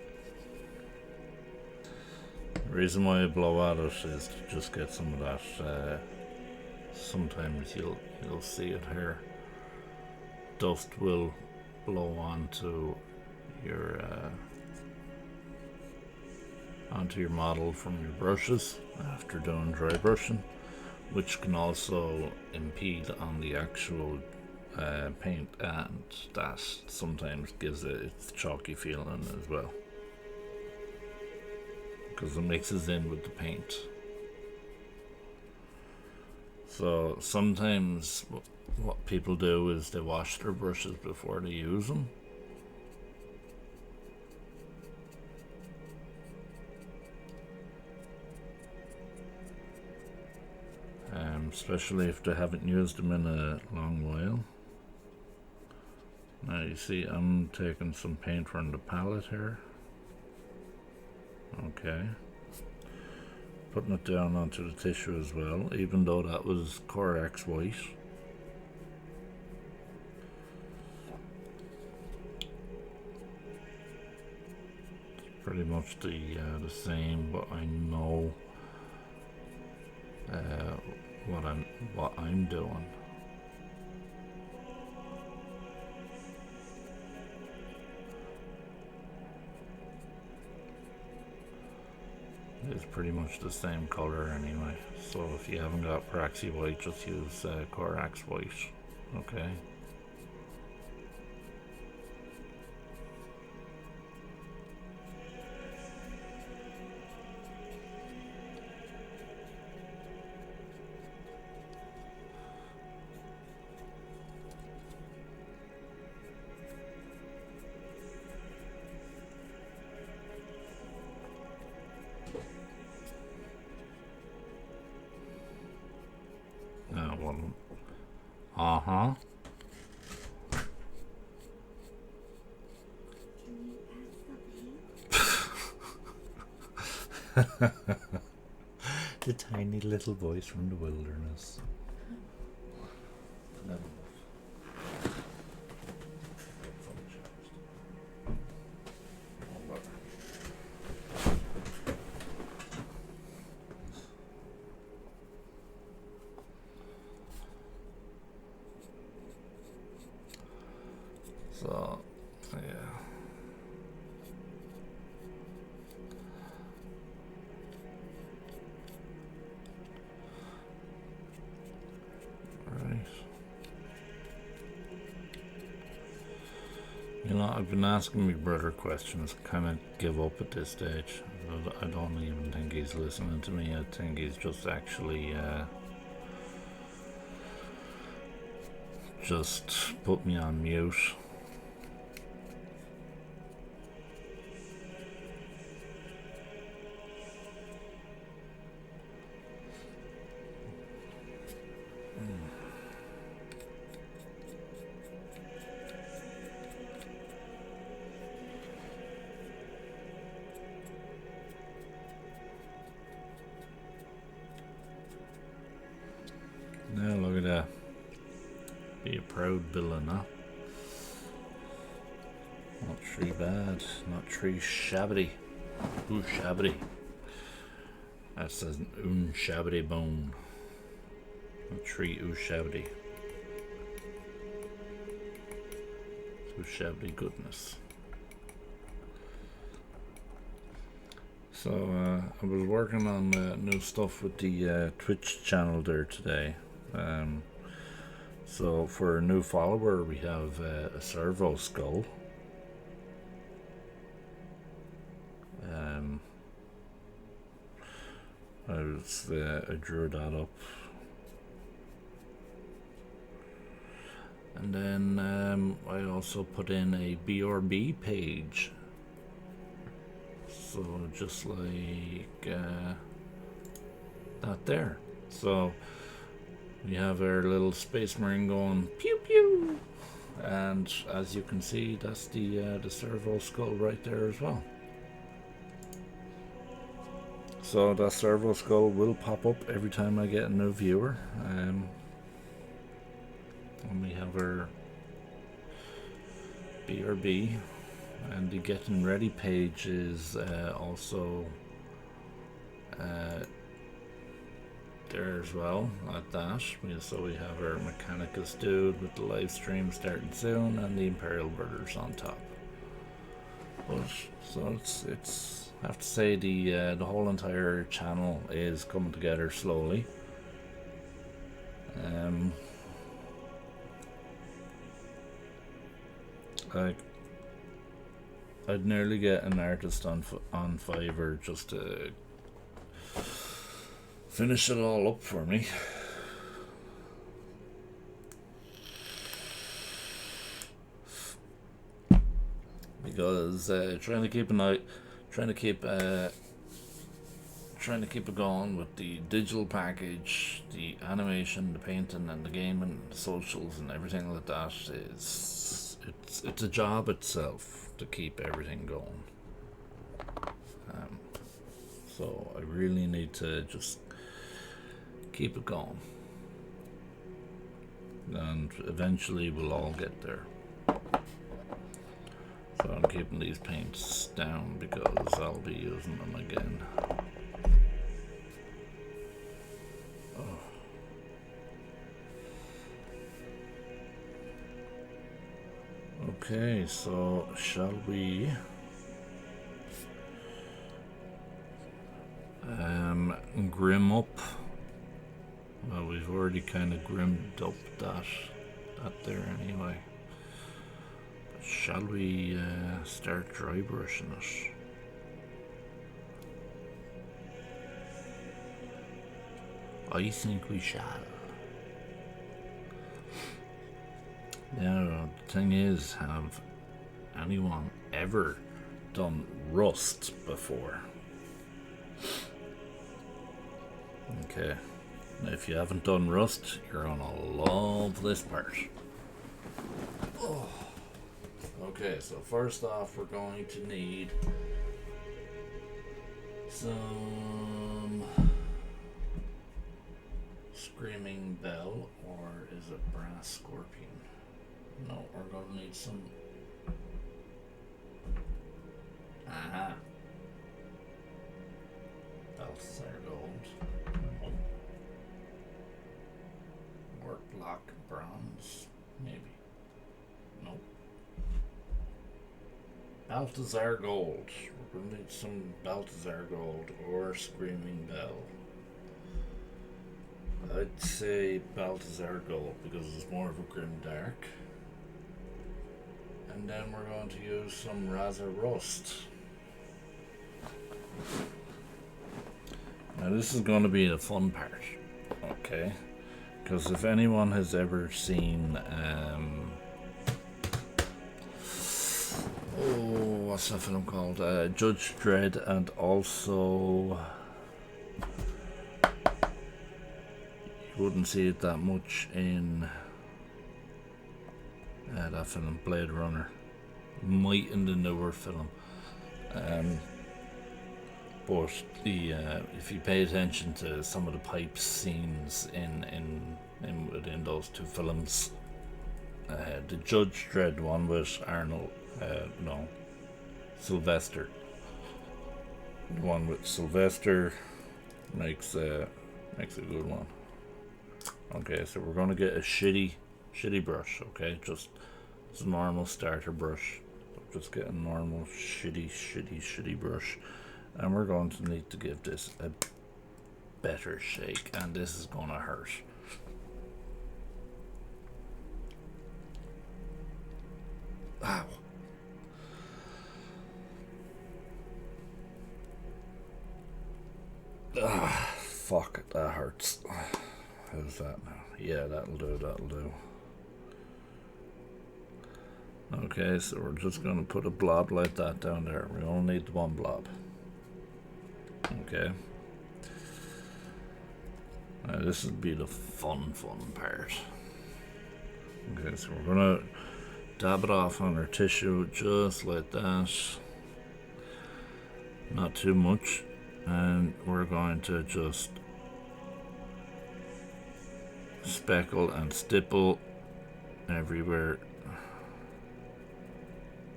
The reason why I blow at it is to just get some of that. Sometimes you'll see it here. Dust will blow onto your model from your brushes after doing dry brushing, which can also impede on the actual paint, and that sometimes gives it its chalky feeling as well, because it mixes in with the paint. So sometimes what people do is they wash their brushes before they use them. Especially if they haven't used them in a long while. Now you see I'm taking some paint from the palette here. Okay. Putting it down onto the tissue as well, even though that was Corax white. It's pretty much the same, but I know what I'm doing. It's pretty much the same color anyway, so if you haven't got Praxi white, just use Corax white, okay? Uh-huh. The tiny little voice from the wilderness. So, yeah. Right. You know, I've been asking my brother questions, kind of give up at this stage. I don't even think he's listening to me. I think he's just actually just put me on mute. Be a proud villain, huh? Not too bad. Not too shabby. Ooh, shabby. That says an shabby bone. A tree shabby. Shabby goodness. So I was working on new stuff with the Twitch channel there today. So for a new follower, we have a servo skull. I drew that up, and then I also put in a BRB page. So just like that there. So we have our little space marine going pew pew, and as you can see, that's the servo skull right there as well. So that servo skull will pop up every time I get a new viewer. And we have our BRB, and the getting ready page is also there as well, like that. So we have our Mechanicus dude with the live stream starting soon, and the Imperial Brothers on top. But so it's I have to say the whole entire channel is coming together slowly. Like I'd nearly get an artist on Fiverr just to finish it all up for me. Because trying to keep it going with the digital package, the animation, the painting, and the gaming, the socials, and everything like that is it's a job itself to keep everything going. So I really need to just keep it going, and eventually we'll all get there. So I'm keeping these paints down because I'll be using them again. Oh. Okay, so shall we grim up? Well, we've already kind of grimmed up that there anyway. Shall we start dry brushing it? I think we shall. Now, the thing is, have anyone ever done rust before? Okay. Now, if you haven't done rust, you're gonna love this part. Oh. Okay, so first off, we're going to need some Screaming Bell, or is it Brass Scorpion? No, we're going to need some... Aha! Balthazar Gold. Or Black Bronze, maybe. Nope. Balthazar Gold. We're going to need some Balthazar Gold or Screaming Bell. I'd say Balthazar Gold because it's more of a grim dark. And then we're going to use some Raza Rust. Now this is going to be the fun part, okay? Because if anyone has ever seen, what's that film called? Judge Dredd, and also you wouldn't see it that much in that film Blade Runner. Might in the newer film. But the if you pay attention to some of the pipe scenes in within those two films, the Judge Dredd one with Arnold, no, Sylvester. The one with Sylvester makes a good one. Okay, so we're gonna get a shitty brush. Okay, just it's a normal starter brush. Just get a normal shitty brush, and we're going to need to give this a better shake, and this is gonna hurt. Ow. Ah, fuck, that hurts. How's that now? Yeah, that'll do. Okay, so we're just going to put a blob like that down there. We only need one blob. Okay. Now this would be the fun part. Okay, so we're going to dab it off on our tissue just like that. Not too much. And we're going to just speckle and stipple everywhere.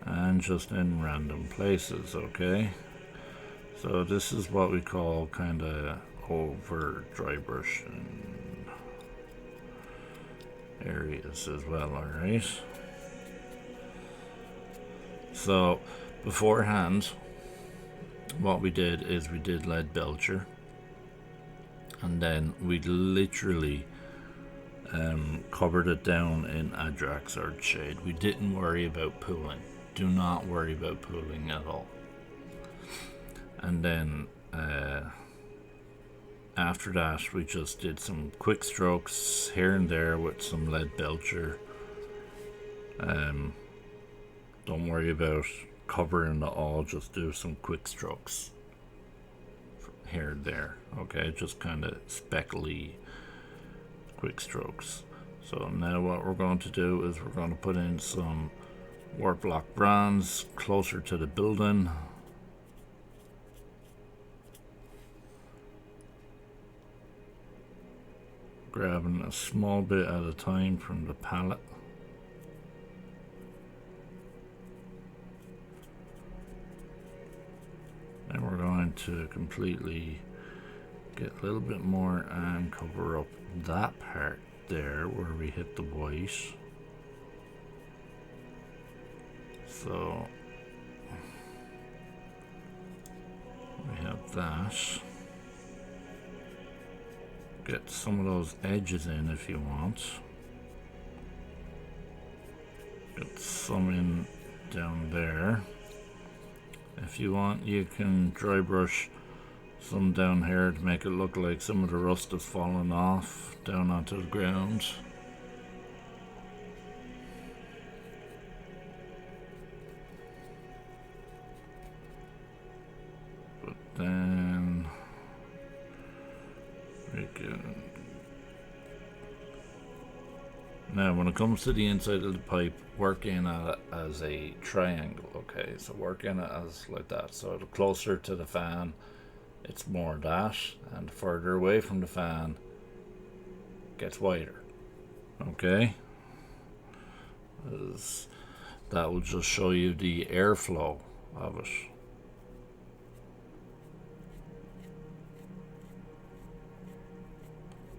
And just in random places, okay? So this is what we call kind of over dry brushing areas as well, alright? So beforehand, what we did is we did lead belcher, and then we literally covered it down in Adrax Earth Shade. We didn't worry about pooling. Do not worry about pooling at all. And then after that, we just did some quick strokes here and there with some lead belcher. Don't worry about covering it all, just do some quick strokes here and there, okay? Just kind of speckly quick strokes. So now what we're going to do is we're going to put in some Warp Block bronze closer to the building. Grabbing a small bit at a time from the palette. And we're going to completely get a little bit more and cover up that part there where we hit the white. So we have that. Get some of those edges in if you want. Get some in down there. If you want, you can dry brush some down here to make it look like some of the rust has fallen off down onto the ground. But then we can... Now when it comes to the inside of the pipe, work in at it as a triangle, okay? So work in it as like that. So the closer to the fan, it's more that, and further away from the fan gets wider, okay? That will just show you the airflow of it.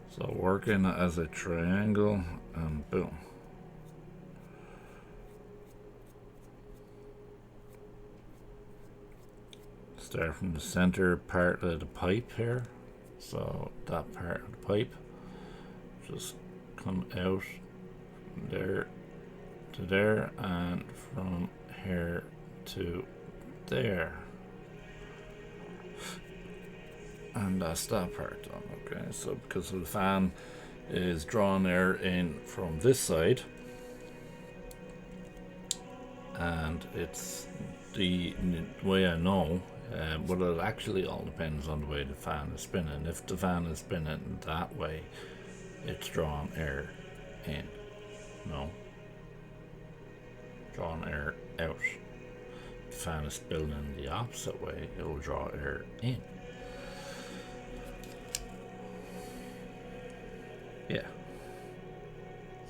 So work in it as a triangle, and boom. Start from the center part of the pipe here. So that part of the pipe just come out from there to there, and from here to there. And that's that part done, okay? So because the fan is drawing air in from this side, and it's the way I know, but it actually all depends on the way the fan is spinning. If the fan is spinning that way, it's drawing air in. No. Drawing air out. If the fan is spinning the opposite way, it will draw air in. Yeah.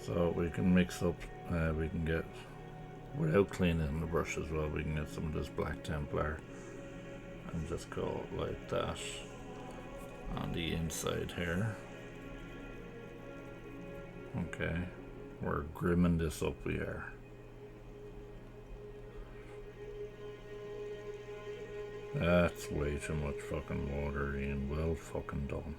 So we can mix up, we can get, without cleaning the brush as well, we can get some of this Black Templar and just go like that on the inside here. Okay, we're grimming this up, we are. That's way too much fucking water, Ian. Well fucking done.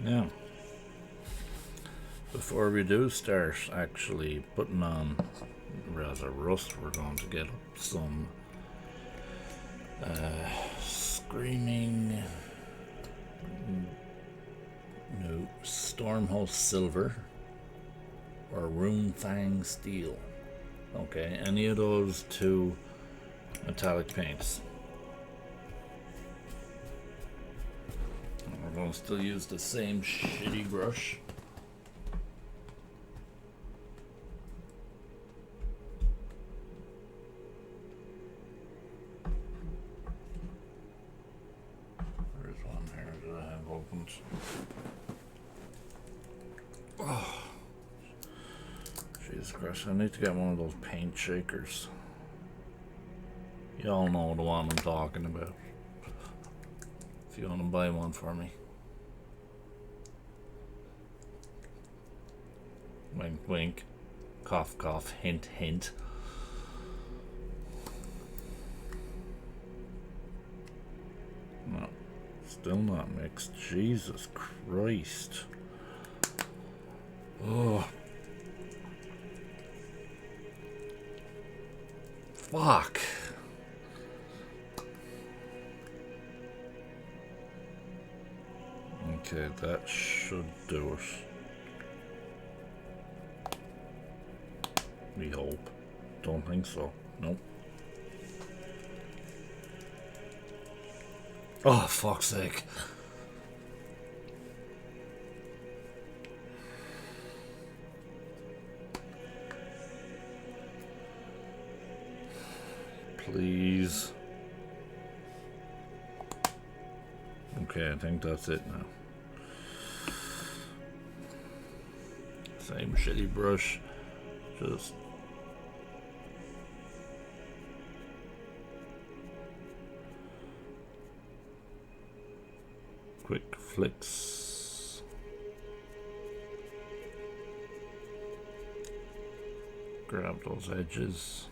Now, before we do start actually putting on rather rust, we're going to get up some Screaming no Stormhost Silver or Runefang Steel. Okay, any of those two metallic paints. We're going to still use the same shitty brush. There's one here that I have opened. Oh, Jesus Christ, I need to get one of those paint shakers. Y'all know the one I'm talking about. If you want to buy one for me. Wink, wink. Cough, cough. Hint, hint. No. Still not mixed. Jesus Christ. Oh. Fuck. Okay, that should do it. We hope. Don't think so. Nope. Oh, fuck's sake. Please. Okay, I think that's it now. Same shitty brush. Just quick flicks. Grab those edges.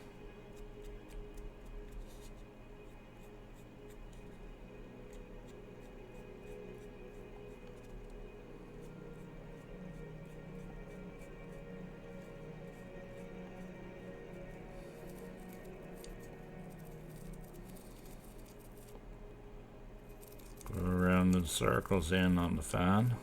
The circles in on the fan.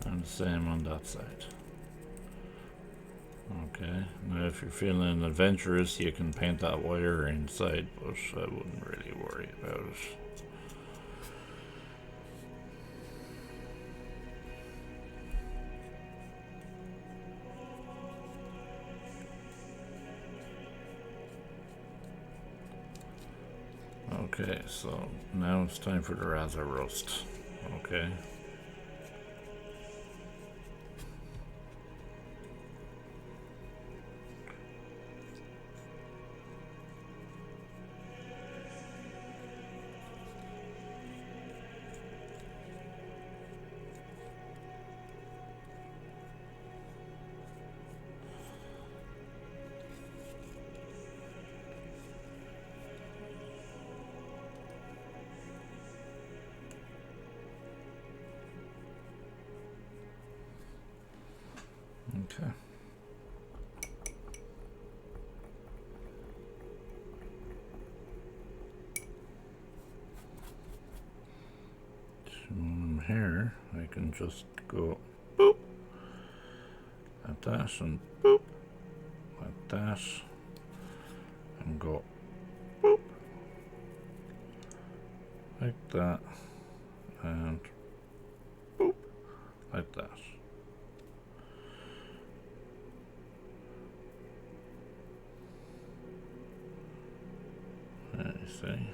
And the same on that side. Okay, now if you're feeling adventurous, you can paint that wire inside, but I wouldn't really worry about it. Okay, so now it's time for the Raza roast. Okay. here, I can just go boop at that and boop at that and go boop like that and boop like that. There you see.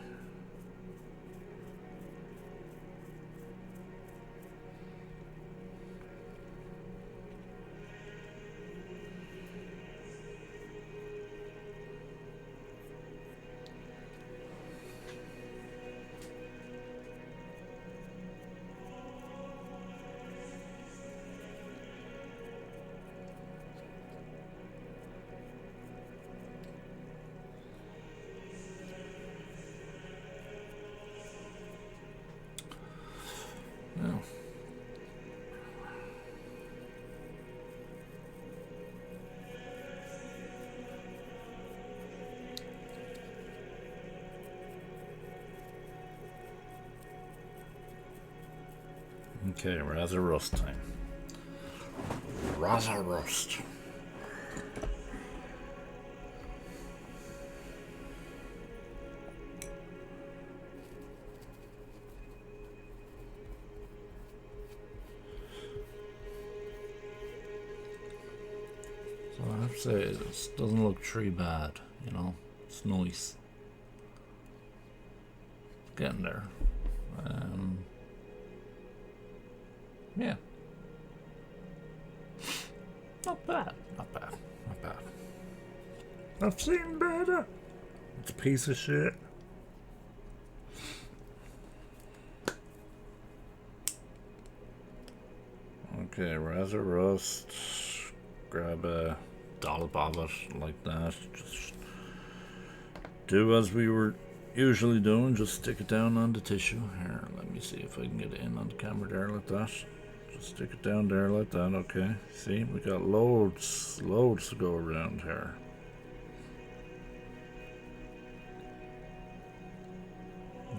Now, okay, rather rust time. Rather rust. So I have to say, this doesn't look too bad, you know. It's nice. Getting there. Yeah. Not bad. Not bad. Not bad. I've seen better. It's a piece of shit. Okay, rather rust. Grab a dollop of it like that. Just do as we were usually doing. Just stick it down on the tissue. Here, let me see if I can get it in on the camera there like that. Just stick it down there like that. Okay. See, we got loads to go around here.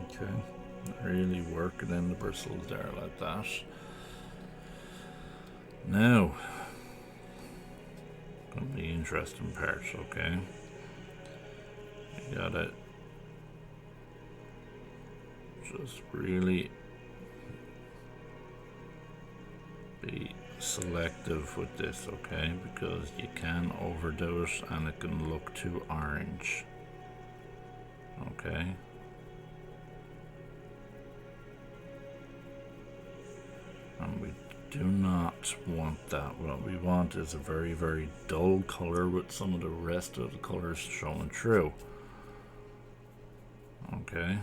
Okay. Really working in the bristles there like that. Now, gonna be interesting parts, okay? You gotta just really be selective with this, okay? Because you can overdo it and it can look too orange. Okay? And we do not want that. What we want is a very, very dull color with some of the rest of the colors showing through. Okay.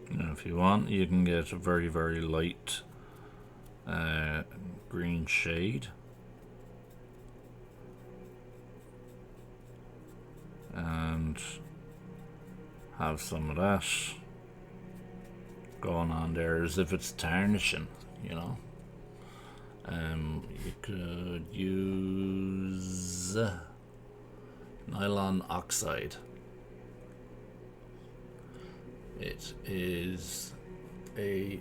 Now if you want, you can get a very, very light green shade. And have some of that going on there as if it's tarnishing, you know. You could use nylon oxide. It is a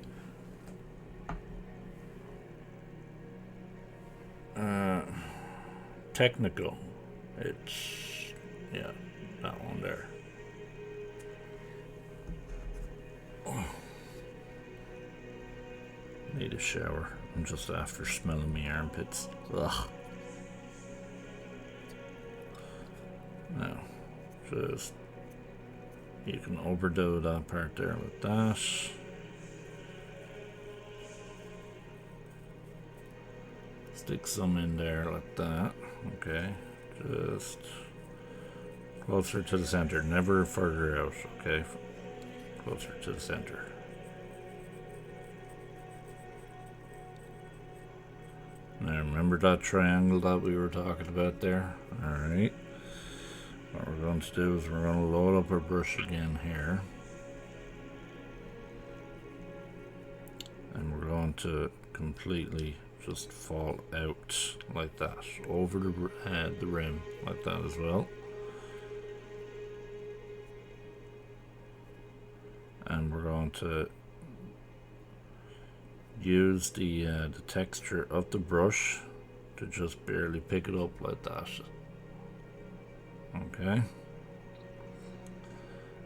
technical. It's, yeah, that one there. Need a shower. I'm just after smelling my armpits. Ugh. Now, just you can overdo that part there with that. Stick some in there like that. Okay, just closer to the center, never further out. Okay, closer to the center. Now remember that triangle that we were talking about there? Alright. What we're going to do is we're going to load up our brush again here. And we're going to completely just fall out like that. Over the rim like that as well. and we're going to use the texture of the brush to just barely pick it up like that. Okay,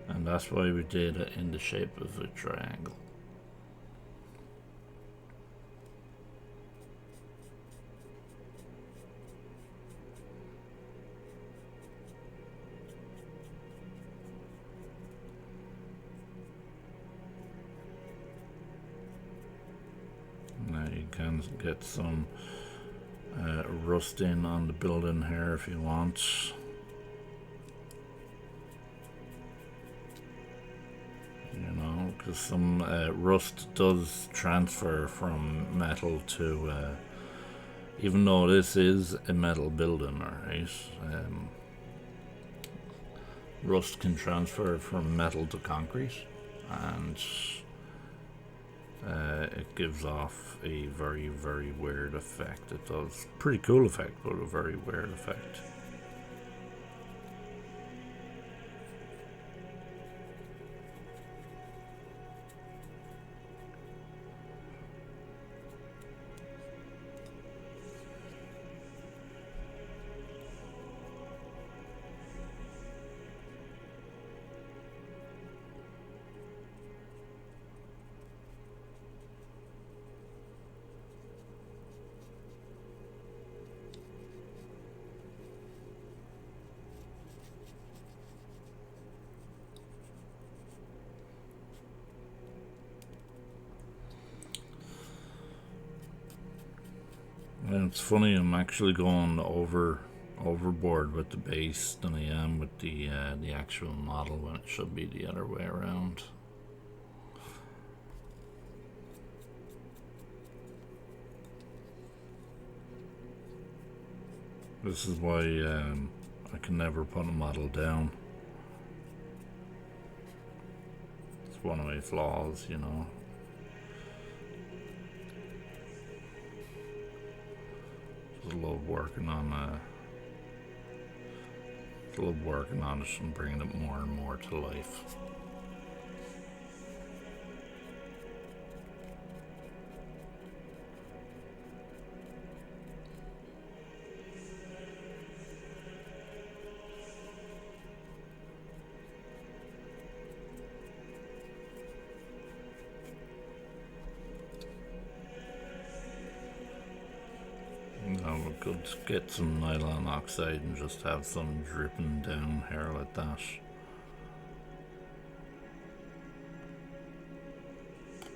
and that's why we did it in the shape of a triangle. Now you can get some rusting on the building here if you want. You know, because some rust does transfer from metal to, even though this is a metal building, alright, rust can transfer from metal to concrete, and it gives off a very, very weird effect. It does. Pretty cool effect, but a very weird effect. And it's funny, I'm actually going overboard with the base than I am with the actual model, when it should be the other way around. This is why I can never put a model down. It's one of my flaws, you know. Just love working on it and bringing it more and more to life. Now we could get some nylon oxide and just have some dripping down here like that.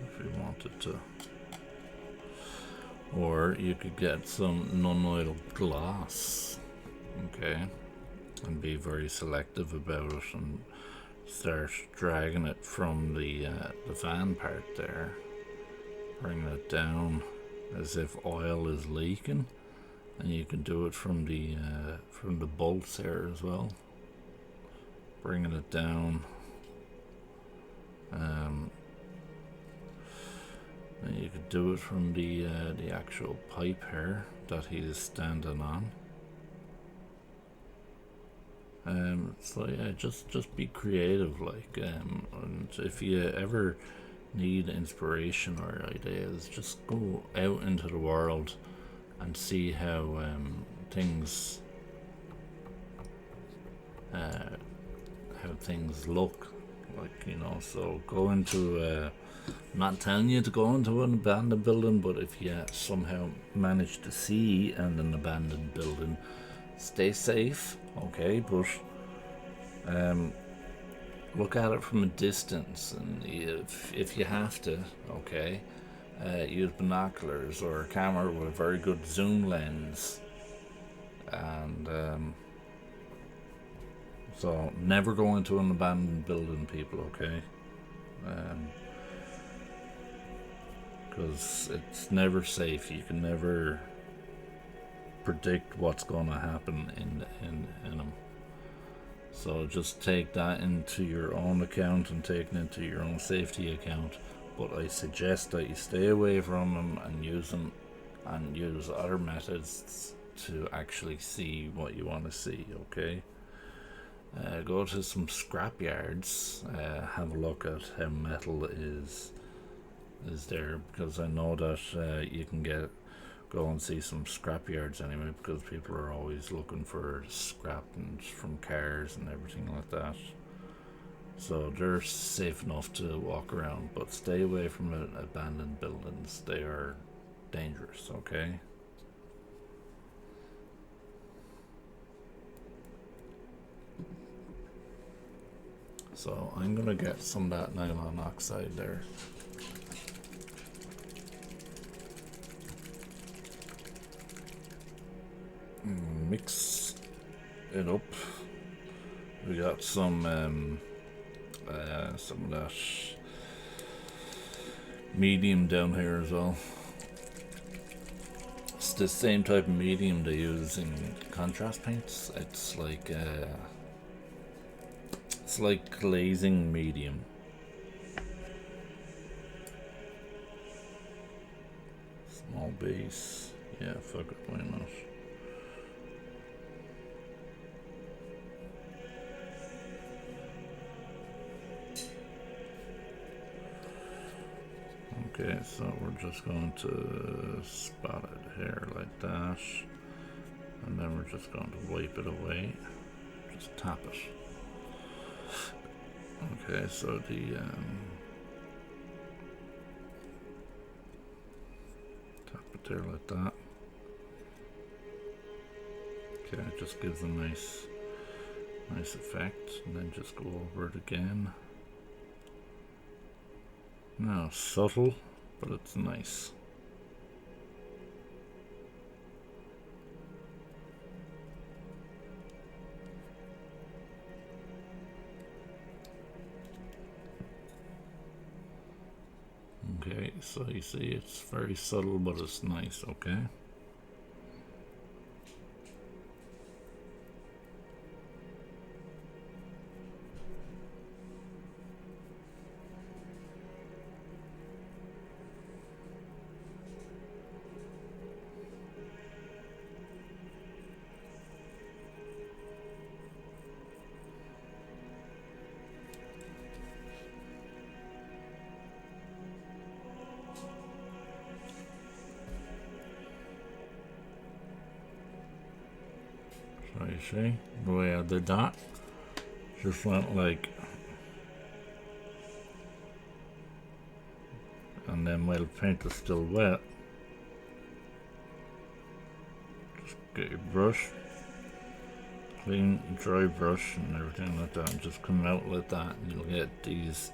If we wanted to. Or you could get some non-oil glass, okay, and be very selective about it and start dragging it from the fan part there, bringing it down as if oil is leaking, and you can do it from the bolts here as well, bringing it down. And you could do it from the actual pipe here that he's standing on. So yeah, just be creative, like, and if you ever need inspiration or ideas, just go out into the world and see how things look, like, you know. So go into I'm not telling you to go into an abandoned building, but if you somehow manage to see an abandoned building, stay safe, okay, but look at it from a distance, and if you have to, okay, use binoculars or a camera with a very good zoom lens, and so never go into an abandoned building, people, okay, because it's never safe. You can never predict what's going to happen in them. So just take that into your own account and take it into your own safety account. But I suggest that you stay away from them and use them, and use other methods to actually see what you want to see, okay? go to some scrap yards, have a look at how metal is there, because I know that you can go and see some scrap yards anyway, because people are always looking for scrap and from cars and everything like that. So they're safe enough to walk around, but stay away from abandoned buildings. They are dangerous, okay? So I'm gonna get some of that nylon oxide there. Mix it up. We got some of that medium down here as well. It's the same type of medium they use in contrast paints. It's like glazing medium. Small base. Yeah, fuck it, why not? Okay, so we're just going to spot it here like that, and then we're just going to wipe it away. Just tap it. Okay, so the tap it there like that. Okay, it just gives a nice effect, and then just go over it again. No, subtle, but it's nice. Okay, so you see it's very subtle, but it's nice, okay? So you see, the way I did that, just went like, and then while the paint is still wet, just get your brush, clean, dry brush and everything like that, and just come out like that, and you'll get these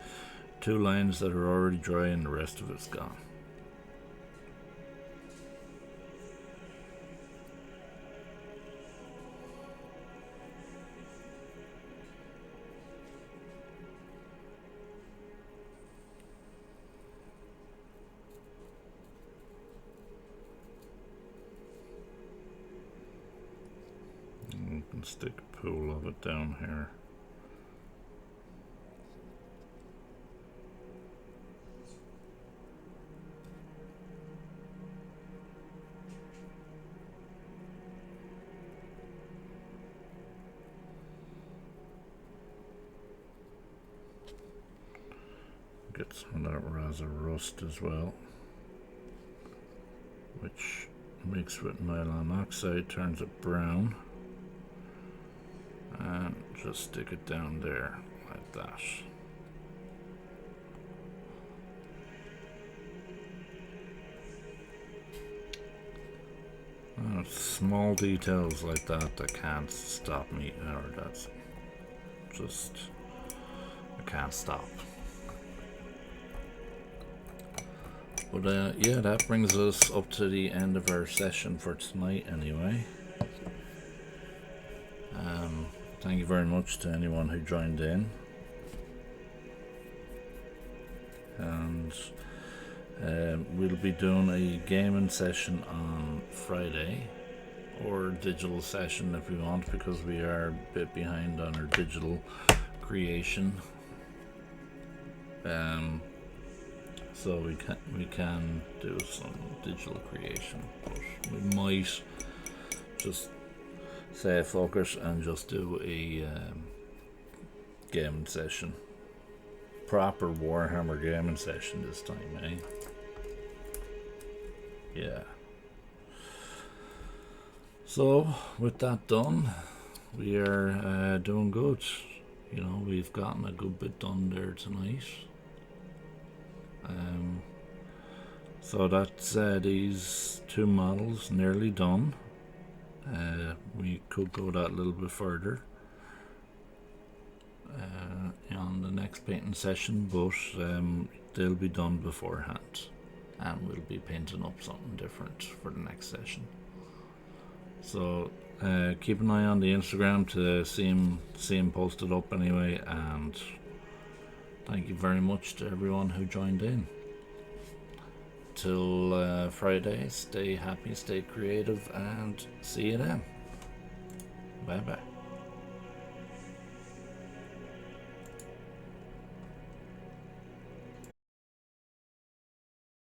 two lines that are already dry and the rest of it's gone. You can stick a pool of it down here. Get some of that rather rust as well, which mixed with nylon oxide turns it brown. And just stick it down there like that. Small details like that can't stop me, or that's just, I can't stop. But yeah, that brings us up to the end of our session for tonight anyway. Thank you very much to anyone who joined in. And we'll be doing a gaming session on Friday, or a digital session if we want, because we are a bit behind on our digital creation. So we can do some digital creation, but we might just say focus and just do gaming session. Proper Warhammer gaming session this time, eh? Yeah. So, with that done, we are doing good. You know, we've gotten a good bit done there tonight. So that's these two models nearly done. We could go that a little bit further on the next painting session, but they'll be done beforehand, and we'll be painting up something different for the next session. So keep an eye on the Instagram to see him posted up anyway, and thank you very much to everyone who joined in. Till Friday, stay happy, stay creative, and see you then. Bye bye.